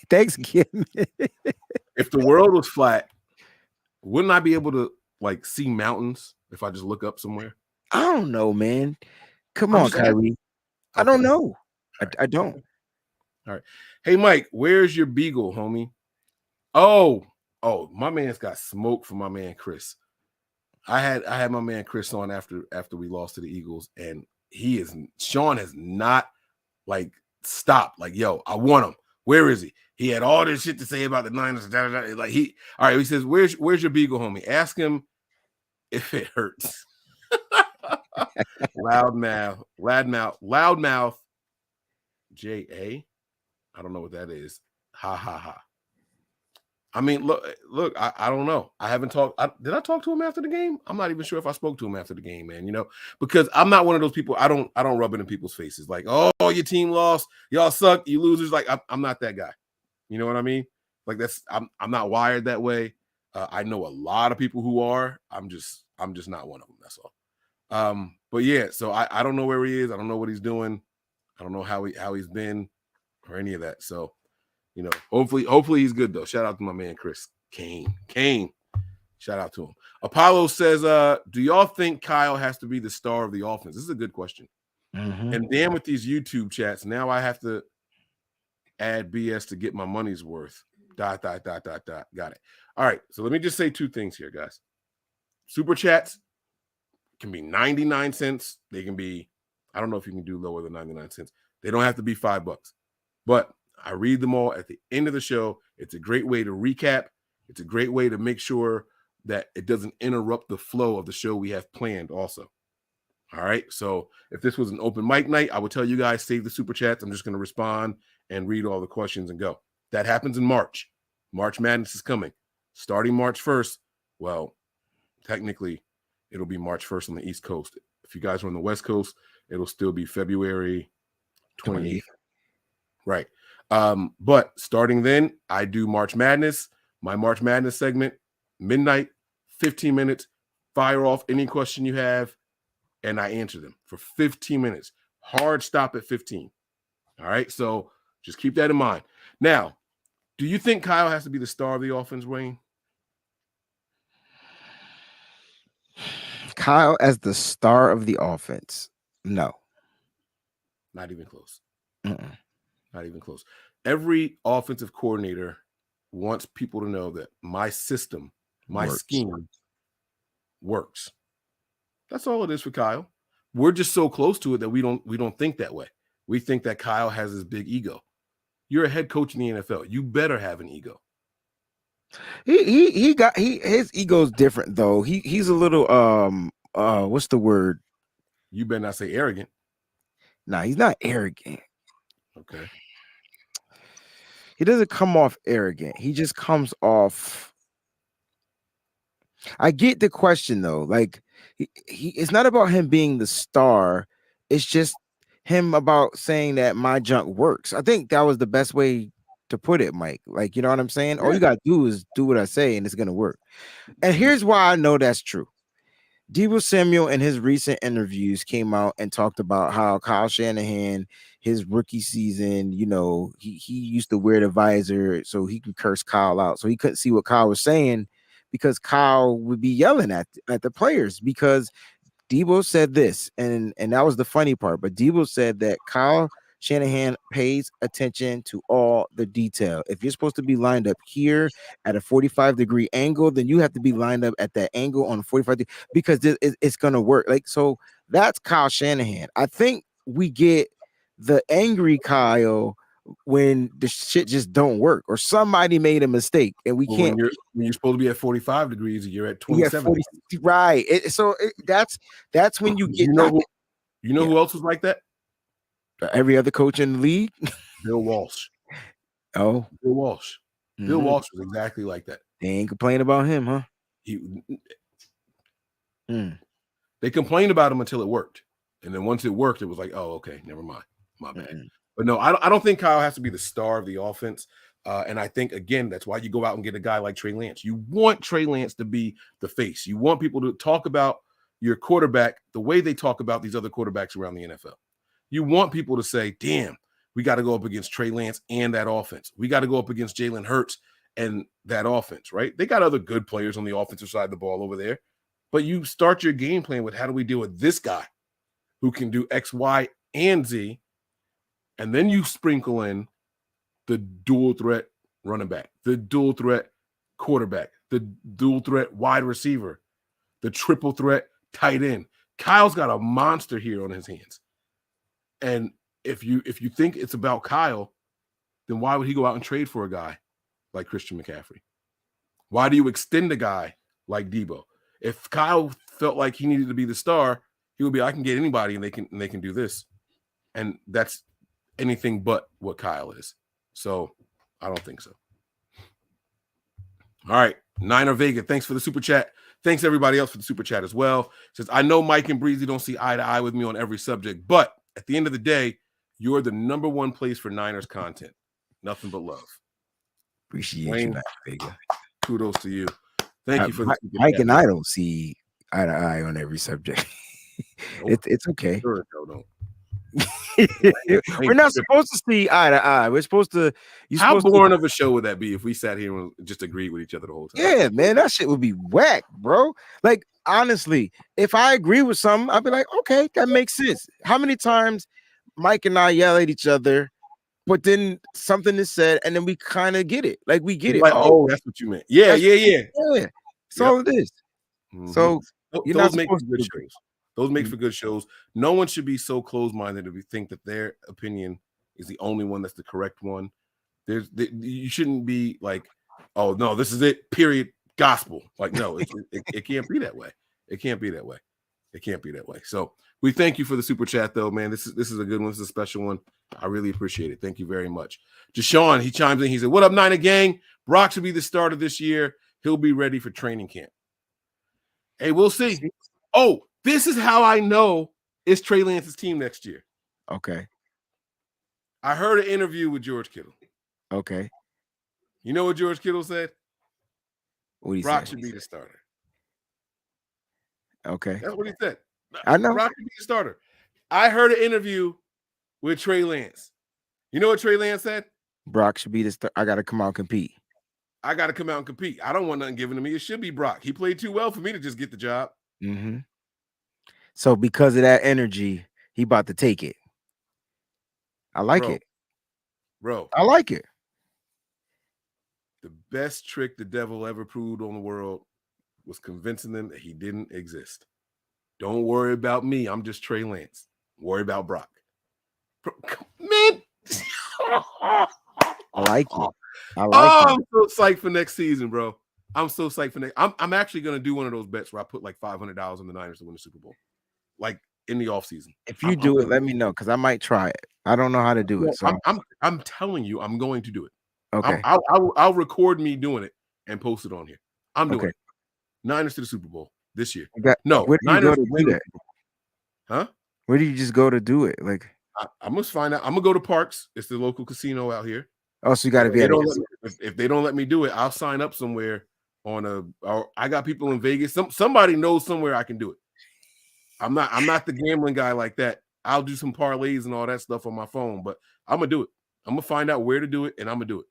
Kim. If the world was flat, wouldn't I be able to like see mountains if I just look up somewhere? I don't know, man. Come on, Kyrie. I don't know. I don't. All right. Hey, Mike, where's your beagle, homie? Oh, my man's got smoke from my man Chris. I had my man Chris on after we lost to the Eagles, and Sean has not like stopped. Like, yo, I want him. Where is he? He had all this shit to say about the Niners. Like he says, where's your beagle, homie? Ask him if it hurts. Loudmouth. J.A. I don't know what that is. Ha ha ha. I mean, look. I don't know. I haven't talked. Did I talk to him after the game? I'm not even sure if I spoke to him after the game, man. You know, because I'm not one of those people. I don't rub it in people's faces. Like, oh, your team lost. Y'all suck. You losers. Like, I'm not that guy. You know what I mean? Like I'm not wired that way. I know a lot of people who are. I'm just not one of them. That's all. But yeah. So I don't know where he is. I don't know what he's doing. I don't know how he's been or any of that. So. You know, hopefully he's good though. Shout out to my man Chris Kane. Shout out to him. Apollo says, do y'all think Kyle has to be the star of the offense? This is a good question. Mm-hmm. And damn with these YouTube chats, now I have to add BS to get my money's worth. ... Got it. All right. So let me just say 2 things here, guys. Super chats can be 99 cents. They can be, I don't know if you can do lower than 99 cents. They don't have to be $5. But I read them all at the end of the show. It's a great way to recap. It's a great way to make sure that it doesn't interrupt the flow of the show we have planned also. All right. So if this was an open mic night, I would tell you guys, save the super chats. I'm just going to respond and read all the questions and go. That happens in March. March Madness is coming. Starting March 1st. Well, technically, it'll be March 1st on the East Coast. If you guys are on the West Coast, it'll still be February 28th. Right. But starting then, I do March Madness, my March Madness segment, midnight, 15 minutes, fire off any question you have, and I answer them for 15 minutes. Hard stop at 15. All right, so just keep that in mind. Now, do you think Kyle has to be the star of the offense, Wayne? Kyle as the star of the offense? No. Not even close. Mm-mm. Not even close. Every offensive coordinator wants people to know that my system, my scheme works. That's all it is for Kyle. We're just so close to it that we don't think that way. We think that Kyle has this big ego. You're a head coach in the NFL. You better have an ego. His ego's different though. He's a little what's the word? You better not say arrogant. Nah, he's not arrogant. Okay. He doesn't come off arrogant. He just comes off. I get the question though. Like he it's not about him being the star. It's just him about saying that my junk works. I think that was the best way to put it, Mike. Like, you know what I'm saying? All you gotta do is do what I say and it's gonna work. And here's why I know that's true. Deebo Samuel in his recent interviews came out and talked about how Kyle Shanahan, his rookie season, you know, he used to wear the visor so he could curse Kyle out. So he couldn't see what Kyle was saying because Kyle would be yelling at the players because Deebo said this, and that was the funny part. But Deebo said that Kyle Shanahan pays attention to all the detail. If you're supposed to be lined up here at a 45-degree angle, then you have to be lined up at that angle on 45 because it's going to work. Like, so that's Kyle Shanahan. I think we get the angry Kyle when the shit just don't work or somebody made a mistake and we can't. When you're supposed to be at 45 degrees, you're at 27. Right. That's when you get. You know who else was like that? Every other coach in the league. Bill Walsh. Oh, Bill Walsh. Bill mhm. Walsh was exactly like that. They ain't complaining about him, huh? Mm. They complained about him until it worked. And then once it worked, it was like, oh, okay, never mind. My bad. Mm-mm. But no, I don't think Kyle has to be the star of the offense. And I think, again, that's why you go out and get a guy like Trey Lance. You want Trey Lance to be the face. You want people to talk about your quarterback the way they talk about these other quarterbacks around the NFL. You want people to say, damn, we got to go up against Trey Lance and that offense. We got to go up against Jalen Hurts and that offense, right? They got other good players on the offensive side of the ball over there. But you start your game plan with how do we deal with this guy who can do X, Y, and Z, and then you sprinkle in the dual threat running back, the dual threat quarterback, the dual threat wide receiver, the triple threat tight end. Kyle's got a monster here on his hands. And if you think it's about Kyle, then why would he go out and trade for a guy like Christian McCaffrey? Why do you extend a guy like Debo? If Kyle felt like he needed to be the star, he would be, I can get anybody and they can do this. And that's anything but what Kyle is. So I don't think so. All right. Niner Vega, thanks for the super chat. Thanks everybody else for the super chat as well. Says, I know Mike and Breezy don't see eye to eye with me on every subject, but at the end of the day, you're the number one place for Niners content. Nothing but love. Appreciate Wayne, you, Niner Vega. Kudos to you. Thank you for the super Mike chat. and I don't see eye to eye on every subject. It's okay. Sure, no. We're not supposed to see eye to eye. We're supposed to. How boring of a show would that be if we sat here and just agreed with each other the whole time? Yeah, man, that shit would be whack, bro. Like, honestly, if I agree with something, I'd be like, okay, that makes sense. How many times Mike and I yell at each other, but then something is said, and then we kind of get it. Like, we get it. Like, oh, that's what you meant. Yeah. That's all it is. Mm-hmm. So you're those not make for supposed good to shows. Those make for good shows. No one should be so closed-minded to think that their opinion is the only one that's the correct one. You shouldn't be like, oh no, this is it. Period. Gospel. Like, no, it can't be that way. It can't be that way. It can't be that way. So we thank you for the super chat, though, man. This is a good one. This is a special one. I really appreciate it. Thank you very much. Deshaun, he chimes in. He said, "What up, Niner gang? Brock should be the starter this year. He'll be ready for training camp." Hey, we'll see. Oh, this is how I know it's Trey Lance's team next year. Okay. I heard an interview with George Kittle. Okay. You know what George Kittle said? What he Brock said? should be the starter. Okay. That's what he said. I know. Brock should be the starter. I heard an interview with Trey Lance. You know what Trey Lance said? Brock should be the starter. I got to come out and compete. I got to come out and compete. I don't want nothing given to me. It should be Brock. He played too well for me to just get the job. Mm-hmm. So because of that energy, he about to take it. I like it. Bro. I like it. The best trick the devil ever proved on the world was convincing them that he didn't exist. Don't worry about me. I'm just Trey Lance. Worry about Brock. Man. I like it. I like it. I'm so psyched for next season, bro. I'm so psyched for next. I'm actually going to do one of those bets where I put like $500 on the Niners to win the Super Bowl, like in the offseason. If you do it, let me know because I might try it. I don't know how to do it. So I'm telling you, I'm going to do it. Okay. I'll record me doing it and post it on here. I'm doing Okay. it. Niners to the Super Bowl this year. No, where do you Niners go to win do the that? Super Bowl. Huh? Where do you just go to do it? Like, I must find out. I'm gonna go to Parks. It's the local casino out here. oh, so you got to be at If they don't let me do it, I'll sign up somewhere I got people in Vegas. Somebody knows somewhere I can do it. I'm not the gambling guy like that. I'll do some parlays and all that stuff on my phone, but I'm gonna do it. I'm gonna find out where to do it, and I'm gonna do it.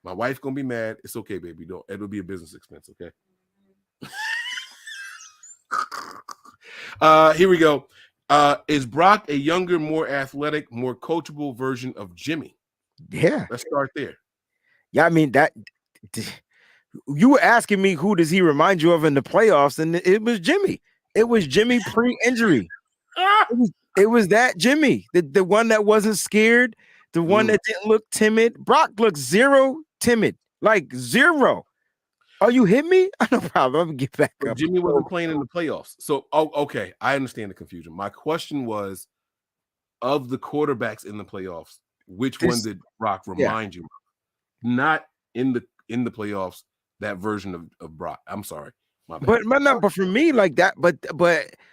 My wife's gonna be mad. It's okay, baby. Don't. It'll be a business expense. Okay. Here we go. Is Brock a younger, more athletic, more coachable version of Jimmy? Yeah. Let's start there. Yeah, I mean that. You were asking me who does he remind you of in the playoffs, and it was Jimmy. It was Jimmy pre-injury. It was that Jimmy, the one that wasn't scared, the one that didn't look timid. Brock looks zero timid, like zero. Oh, you hit me? No problem. I'm gonna get back up. Jimmy wasn't playing in the playoffs. So, okay. I understand the confusion. My question was, of the quarterbacks in the playoffs, which one did Brock remind you of? not in the playoffs. That version of Brock. I'm sorry, my bad. But for me, like that. But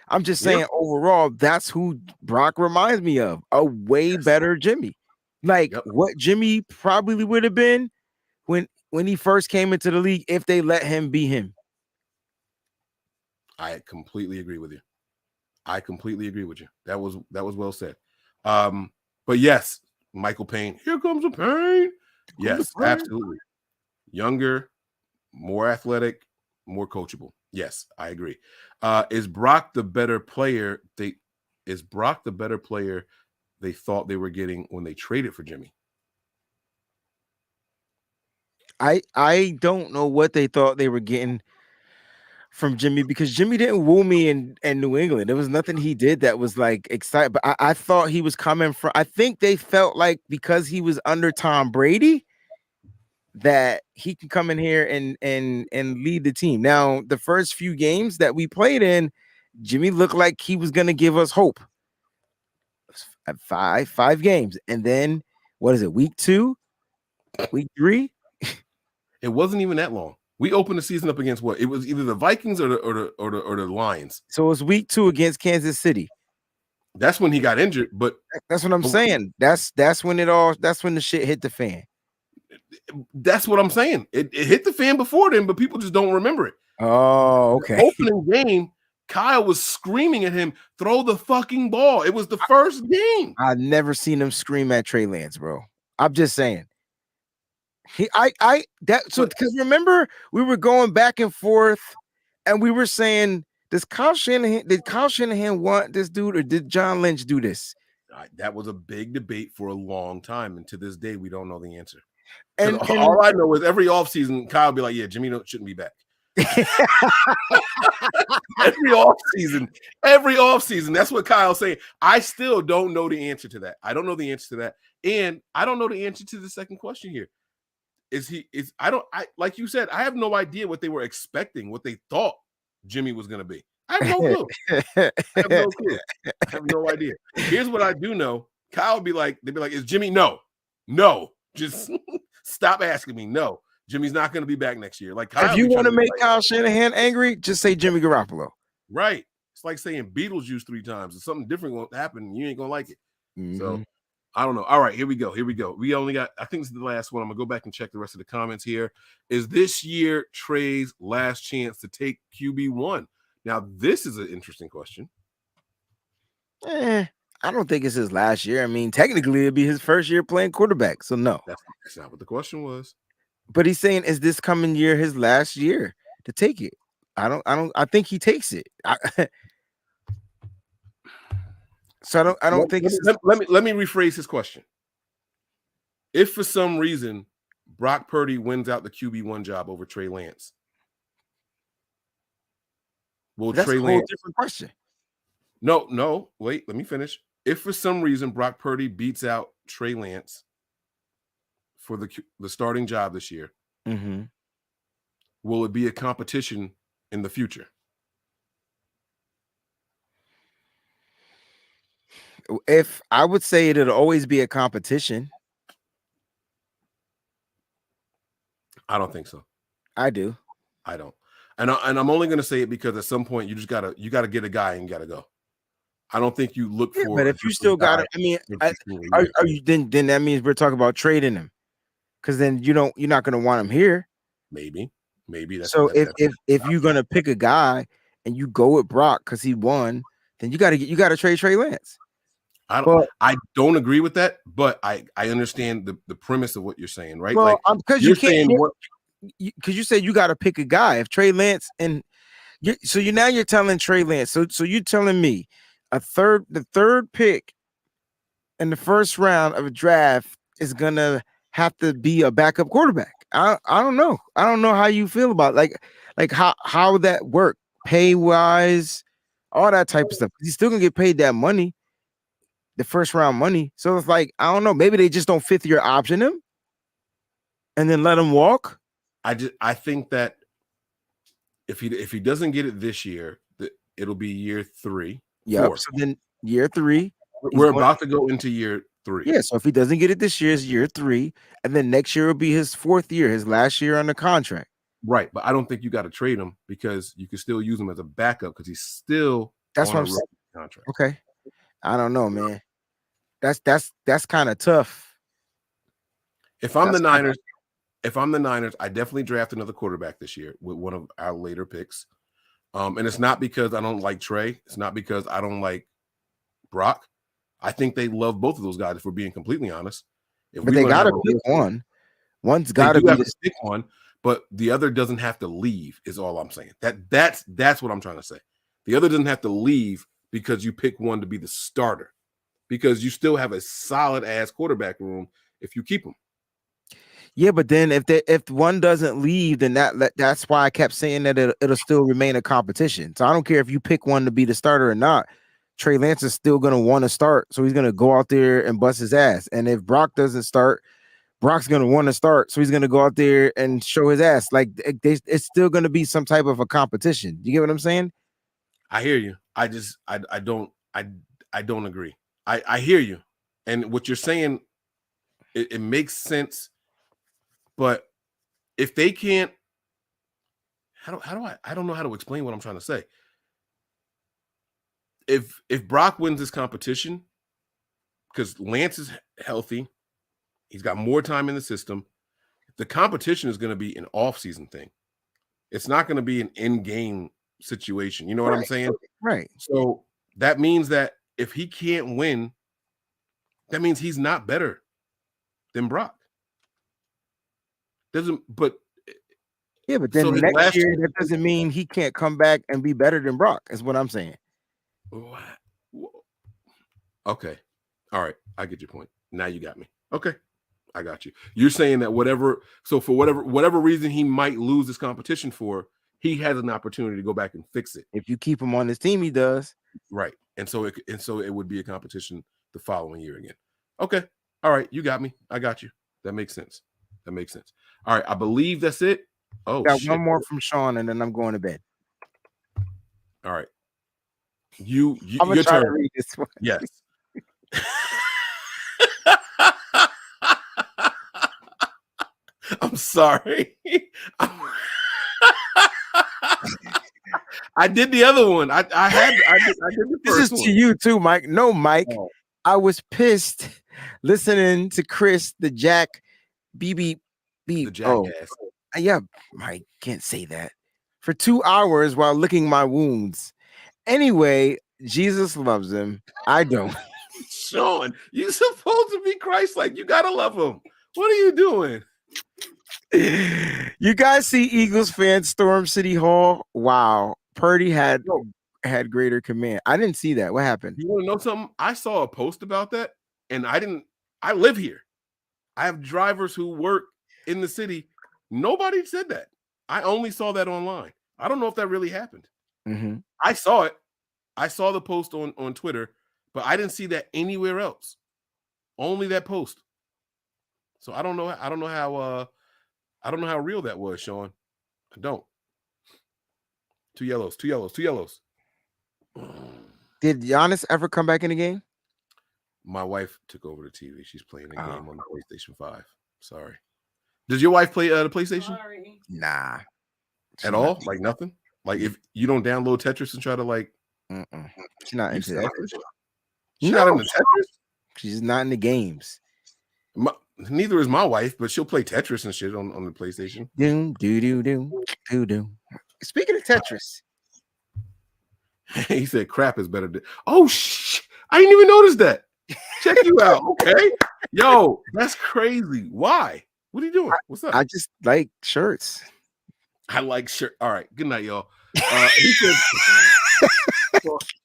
I'm just saying overall, that's who Brock reminds me of. A way better Jimmy. Like what Jimmy probably would have been when he first came into the league if they let him be him. I completely agree with you. That was well said. But yes, Michael Payne. Here comes the pain. Yes, absolutely. Younger, more athletic, more coachable. Yes, I agree. Is Brock the better player? They thought they were getting when they traded for Jimmy? I don't know what they thought they were getting from Jimmy, because Jimmy didn't woo me in New England. There was nothing he did that was like exciting. But I thought he was coming from. I think they felt like because he was under Tom Brady, that he can come in here and lead the team. Now, the first few games that we played in, Jimmy looked like he was going to give us hope. At five games, and then what is it? Week 2, week 3. It wasn't even that long. We opened the season up against what? It was either the Vikings or the Lions. So it was week 2 against Kansas City. That's when he got injured. But that's what I'm saying. That's when the shit hit the fan. That's what I'm saying. It hit the fan before then, but people just don't remember it. Oh, okay. The opening game, Kyle was screaming at him, "Throw the fucking ball." It was the first game. I've never seen him scream at Trey Lance, bro. I'm just saying. Because remember, we were going back and forth, and we were saying, did Kyle Shanahan want this dude, or did John Lynch do this? That was a big debate for a long time, and to this day, we don't know the answer. And all I know is every offseason, Kyle be like, "Yeah, Jimmy shouldn't be back." every offseason, that's what Kyle's saying. I still don't know the answer to that. I don't know the answer to that, and I don't know the answer to the second question here. Like you said, I have no idea what they were expecting, what they thought Jimmy was going to be. I have no clue. I have no idea. Here's what I do know. Kyle would be like, they'd be like, "Is Jimmy?" No, just stop asking me. No, Jimmy's not going to be back next year. Like, Kyle, if you want to make Kyle Shanahan angry, just say Jimmy Garoppolo. Right. It's like saying Beetlejuice 3 times. If something different won't happen, you ain't going to like it. Mm-hmm. So I don't know. All right, here we go. We only got, I think this is the last one. I'm going to go back and check the rest of the comments here. Is this year Trey's last chance to take QB1? Now, this is an interesting question. I don't think it's his last year. I mean, technically, it'd be his first year playing quarterback. So no. That's not what the question was. But he's saying, is this coming year his last year to take it? I think he takes it. I don't think let me rephrase his question. If for some reason Brock Purdy wins out the QB1 job over Trey Lance, that's Trey a whole Lance different question. No, wait, let me finish. If for some reason Brock Purdy beats out Trey Lance for the starting job this year, will it be a competition in the future? If I would say it'll always be a competition. I don't think so. I do. I don't. And I'm only going to say it because at some point you gotta get a guy and you gotta go. I don't think you look for. But if you still got it, I mean, are you then that means we're talking about trading him, because then you're not going to want him here. Maybe that's so. If you're going to pick a guy and you go with Brock because he won, then you got to trade Trey Lance. I don't agree with that, but I understand the premise of what you're saying, right? Well, because you can't. Because you said you got to pick a guy. If Trey Lance you're telling Trey Lance. So you're telling me the third pick in the first round of a draft is gonna have to be a backup quarterback. I don't know. I don't know how you feel about like how that work, pay wise, all that type of stuff. He's still gonna get paid that money, the first round money. So it's like, I don't know. Maybe they just don't fifth year option him and then let him walk. I think that if he doesn't get it this year, it'll be year 3. Yeah. So then year 3, we're about to go into year 3. Yeah, so if he doesn't get it this year, it's year 3, and then next year will be his 4th year, his last year on the contract. Right, but I don't think you got to trade him because you can still use him as a backup because he's still That's on what a I'm saying. rookie contract. Okay, I don't know, man. That's kind of tough. If I'm That's the Niners, I definitely draft another quarterback this year with one of our later picks. And it's not because I don't like Trey. It's not because I don't like Brock. I think they love both of those guys, if we're being completely honest. But they got to pick one. One's got to be pick one, but the other doesn't have to leave, is all I'm saying. That's what I'm trying to say. The other doesn't have to leave because you pick one to be the starter, because you still have a solid ass quarterback room if you keep them. Yeah, but then if one doesn't leave, then that's why I kept saying that it'll still remain a competition. So I don't care if you pick one to be the starter or not. Trey Lance is still going to want to start, so he's going to go out there and bust his ass. And if Brock doesn't start, Brock's going to want to start, so he's going to go out there and show his ass. Like it's still going to be some type of a competition. You get what I'm saying? I hear you. I don't agree. I hear you, and what you're saying, it makes sense. But if they can't, I don't know how to explain what I'm trying to say. If Brock wins this competition, because Lance is healthy, he's got more time in the system, the competition is going to be an off-season thing. It's not going to be an in-game situation. You know what I'm saying? Right. So that means that if he can't win, that means he's not better than Brock. But then so next year, that doesn't mean he can't come back and be better than Brock, is what I'm saying. Okay. All right. I get your point. Now you got me. Okay. I got you. You're saying that for whatever reason he might lose this competition for, he has an opportunity to go back and fix it. If you keep him on his team, he does. Right. And so it would be a competition the following year again. Okay. All right. You got me. I got you. That makes sense. All right. I believe that's it. Oh, got shit. one more from Sean, and then I'm going to bed. All right. You I'm gonna your try turn. to read this one. Yes. I'm sorry. I did the other one. I did the This first is one. to you too, Mike. No, Mike. Oh. I was pissed listening to Chris, the Jack BB. The jackass. Yeah, Mike, can't say that. For 2 hours while licking my wounds. Anyway, Jesus loves him. I don't. Sean, you're supposed to be Christ-like. You gotta love him. What are you doing? You guys see Eagles fans storm City Hall? Wow. Purdy had greater command. I didn't see that. What happened? You want to know something? I saw a post about that, and I live here. I have drivers who work in the city. Nobody said that. I only saw that online. I don't know if that really happened. Mm-hmm. I saw it. I saw the post on Twitter, but I didn't see that anywhere else. Only that post. So I don't know how real that was, Sean. I don't. 2 yellows. Did Giannis ever come back in the game? My wife took over the TV. She's playing the game on the PlayStation 5. Sorry. Does your wife play the PlayStation? Sorry. Nah. At all? Like nothing? Like if you don't download Tetris and try to like she's not into that. She's not into Tetris? She's not in the games. Neither is my wife, but she'll play Tetris and shit on the PlayStation. Do. Speaking of Tetris. He said crap is better than I didn't even notice that. Check you out. Okay. Yo, that's crazy. Why? What are you doing? What's up? I just like shirts. I like shirt. All right. Good night, y'all. He says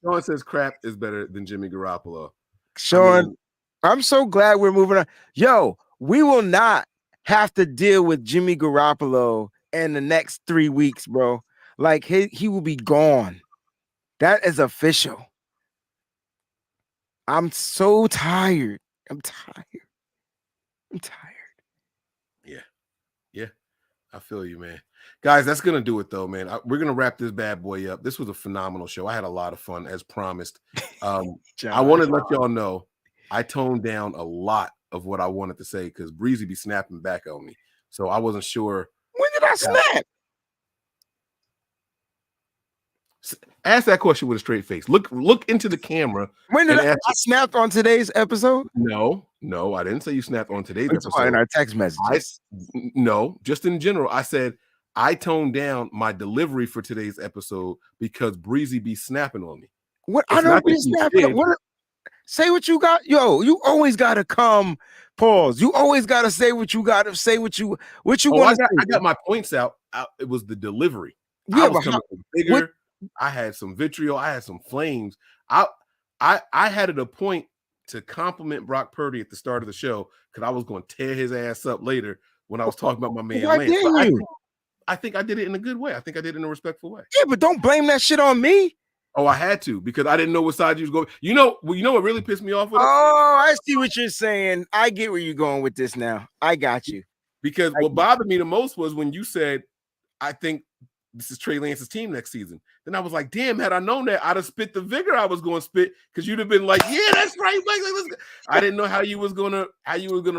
Sean says crap is better than Jimmy Garoppolo. Sean, I'm so glad we're moving on. Yo, we will not have to deal with Jimmy Garoppolo in the next 3 weeks, bro. Like he will be gone. That is official. I'm so tired. I'm tired. Yeah. I feel you, man. Guys, that's going to do it, though, man. We're going to wrap this bad boy up. This was a phenomenal show. I had a lot of fun, as promised. I want to let y'all know I toned down a lot of what I wanted to say because Breezy be snapping back on me. So I wasn't sure. When did I snap? Ask that question with a straight face. Look into the camera. When did and I ask- snapped on today's episode? No, I didn't say you snapped on today's It's episode. in our text messages. No, just in general. I said I toned down my delivery for today's episode because Breezy be snapping on me. What It's I don't not that be you snapping. did. What? Say what you got, yo. You always gotta come. Pause. You always gotta say what you gotta say. What you want to say. I got my points out. It was the delivery. Yeah, I was but coming bigger. I had some vitriol. I had some flames. I had it a point to compliment Brock Purdy at the start of the show because I was going to tear his ass up later when I was talking about my man Why Lance. didn't But you? I think I did it in a good way. I think I did it in a respectful way. Yeah, but don't blame that shit on me. Oh, I had to because I didn't know what side you was going. You know what really pissed me off with it? Oh, I see what you're saying. I get where you're going with this now. I got you. Because what bothered me the most was when you said, I think this is Trey Lance's team next season. Then I was like, damn, had I known that, I'd have spit the vigor I was going to spit because you'd have been like, yeah, that's right. Let's go. I didn't know how you was gonna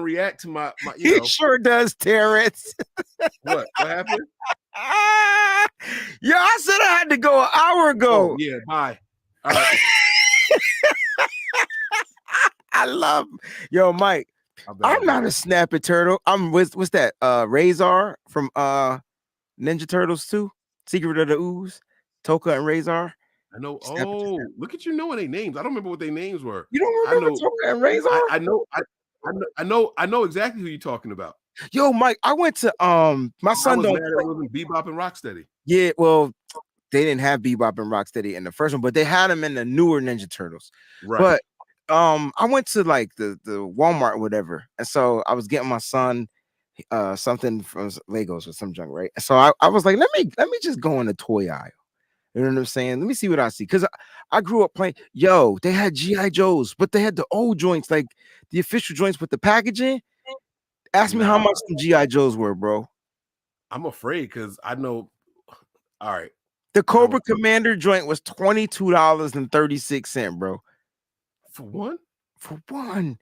react to my He sure does, Terrence. What happened? Yeah, I said I had to go an hour ago. Oh, yeah, bye. All right. I love yo, Mike. I'm not a snapping turtle. I'm what's that? Razor from Ninja Turtles 2, Secret of the Ooze, Toka and Razor. I know. Oh, look at you knowing their names. I don't remember what their names were. You don't remember Toka and Razor? I know exactly who you're talking about. Yo, Mike, I went to my son I was don't mad it wasn't Bebop and Rocksteady. Yeah, well, they didn't have Bebop and Rocksteady in the first one, but they had them in the newer Ninja Turtles. Right. But I went to like the Walmart or whatever, and so I was getting my son something from Legos or some junk, right? So I was like, let me just go in the toy aisle. You know what I'm saying? Let me see what I see. Because I grew up playing, they had G.I. Joes, but they had the old joints, like the official joints with the packaging. Ask me how much some G.I. Joes were, bro. I'm afraid because I know. All right. The Cobra Commander joint was $22.36, bro. For one? For one.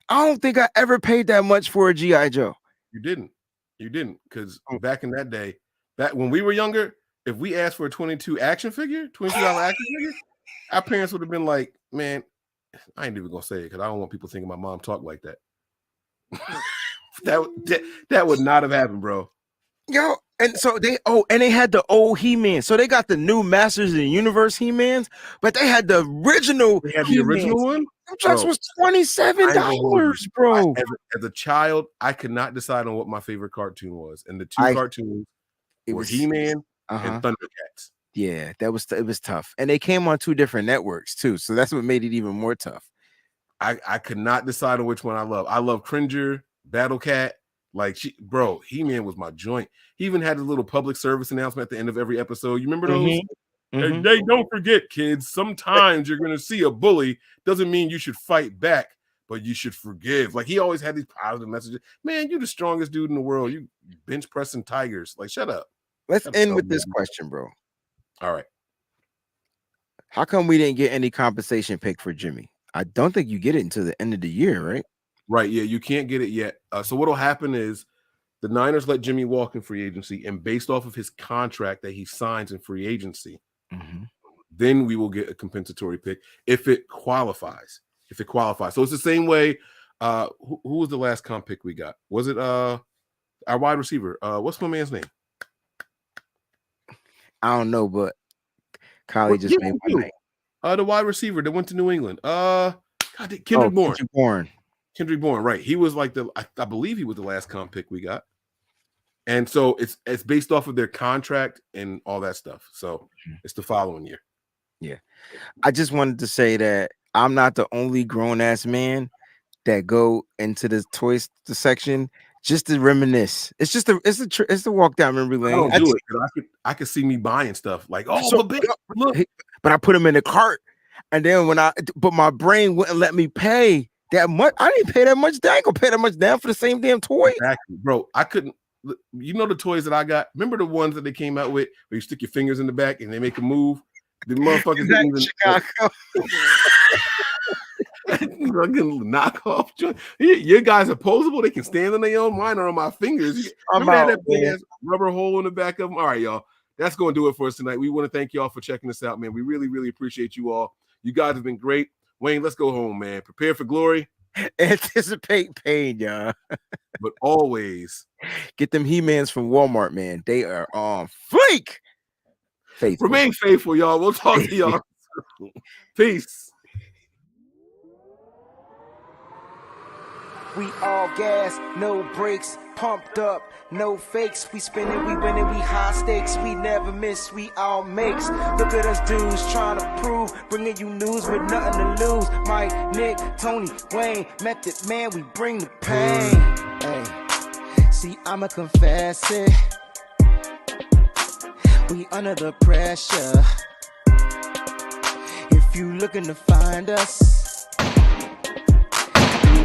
I don't think I ever paid that much for a G.I. Joe. You didn't. Because back in that day, back when we were younger, if we asked for a $22 action figure, our parents would have been like, man, I ain't even gonna say it because I don't want people thinking my mom talked like that. that would not have happened, bro. Yo, and so they had the old He-Man. So they got the new Masters of the Universe He-Mans, but they had the original. They had the original one? That was $27, bro. As a child, I could not decide on what my favorite cartoon was. And the two cartoons were He-Man and Thundercats. Yeah, it was tough. And they came on two different networks too. So that's what made it even more tough. I could not decide on which one I love. I love Cringer, Battle Cat. Like, He-Man was my joint. He even had a little public service announcement at the end of every episode. You remember those? Mm-hmm. Hey, don't forget, kids, sometimes you're going to see a bully. Doesn't mean you should fight back, but you should forgive. Like, he always had these positive messages. Man, you're the strongest dude in the world. You bench pressing tigers. Like, shut up. Let's end with this question, bro. All right. How come we didn't get any compensation pick for Jimmy? I don't think you get it until the end of the year, right? Right, yeah, you can't get it yet. So what'll happen is the Niners let Jimmy walk in free agency, and based off of his contract that he signs in free agency, then we will get a compensatory pick if it qualifies. So it's the same way. Who was the last comp pick we got? Was it our wide receiver? What's my man's name? I don't know, but Kylie just made my name. The wide receiver that went to New England. Kendrick Bourne. Kendrick Bourne, right? He was like I believe he was the last comp pick we got, and so it's based off of their contract and all that stuff. So it's the following year. Yeah, I just wanted to say that I'm not the only grown ass man that go into the toys section just to reminisce. It's just it's the walk down memory lane. I don't do it. I could see me buying stuff like look, but I put them in the cart, and then but my brain wouldn't let me pay that much. I didn't pay that much. I ain't gonna pay that much down for the same damn toy. Exactly, bro. I couldn't. You know the toys that I got. Remember the ones that they came out with where you stick your fingers in the back and they make a move. The motherfuckers didn't even. Fucking knockoff joint. Your guys are posable. They can stand on their own. Mine are on my fingers. I'm Remember out, that big man. ass rubber hole in the back of them? All right, y'all. That's going to do it for us tonight. We want to thank y'all for checking us out, man. We really, really appreciate you all. You guys have been great. Wayne, let's go home, man. Prepare for glory. Anticipate pain, y'all. But always get them He-Mans from Walmart, man. They are on fleek. Faithful. Remain faithful, y'all. We'll talk to y'all. Peace. We all gas, no brakes, pumped up, no fakes. We spinning, we winning, we high stakes. We never miss, we all makes. Look at us dudes trying to prove, bringing you news with nothing to lose. Mike, Nick, Tony, Wayne, Method Man, we bring the pain. Hey, see, I'ma confess it. We under the pressure. If you looking to find us,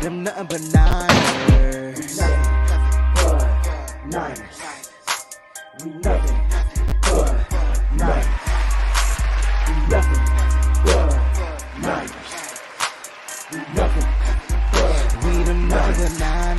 them nothing but Niners. We nothing but Niners. We nothing but Niners. We nothing but Niners. We them nothing but Niners.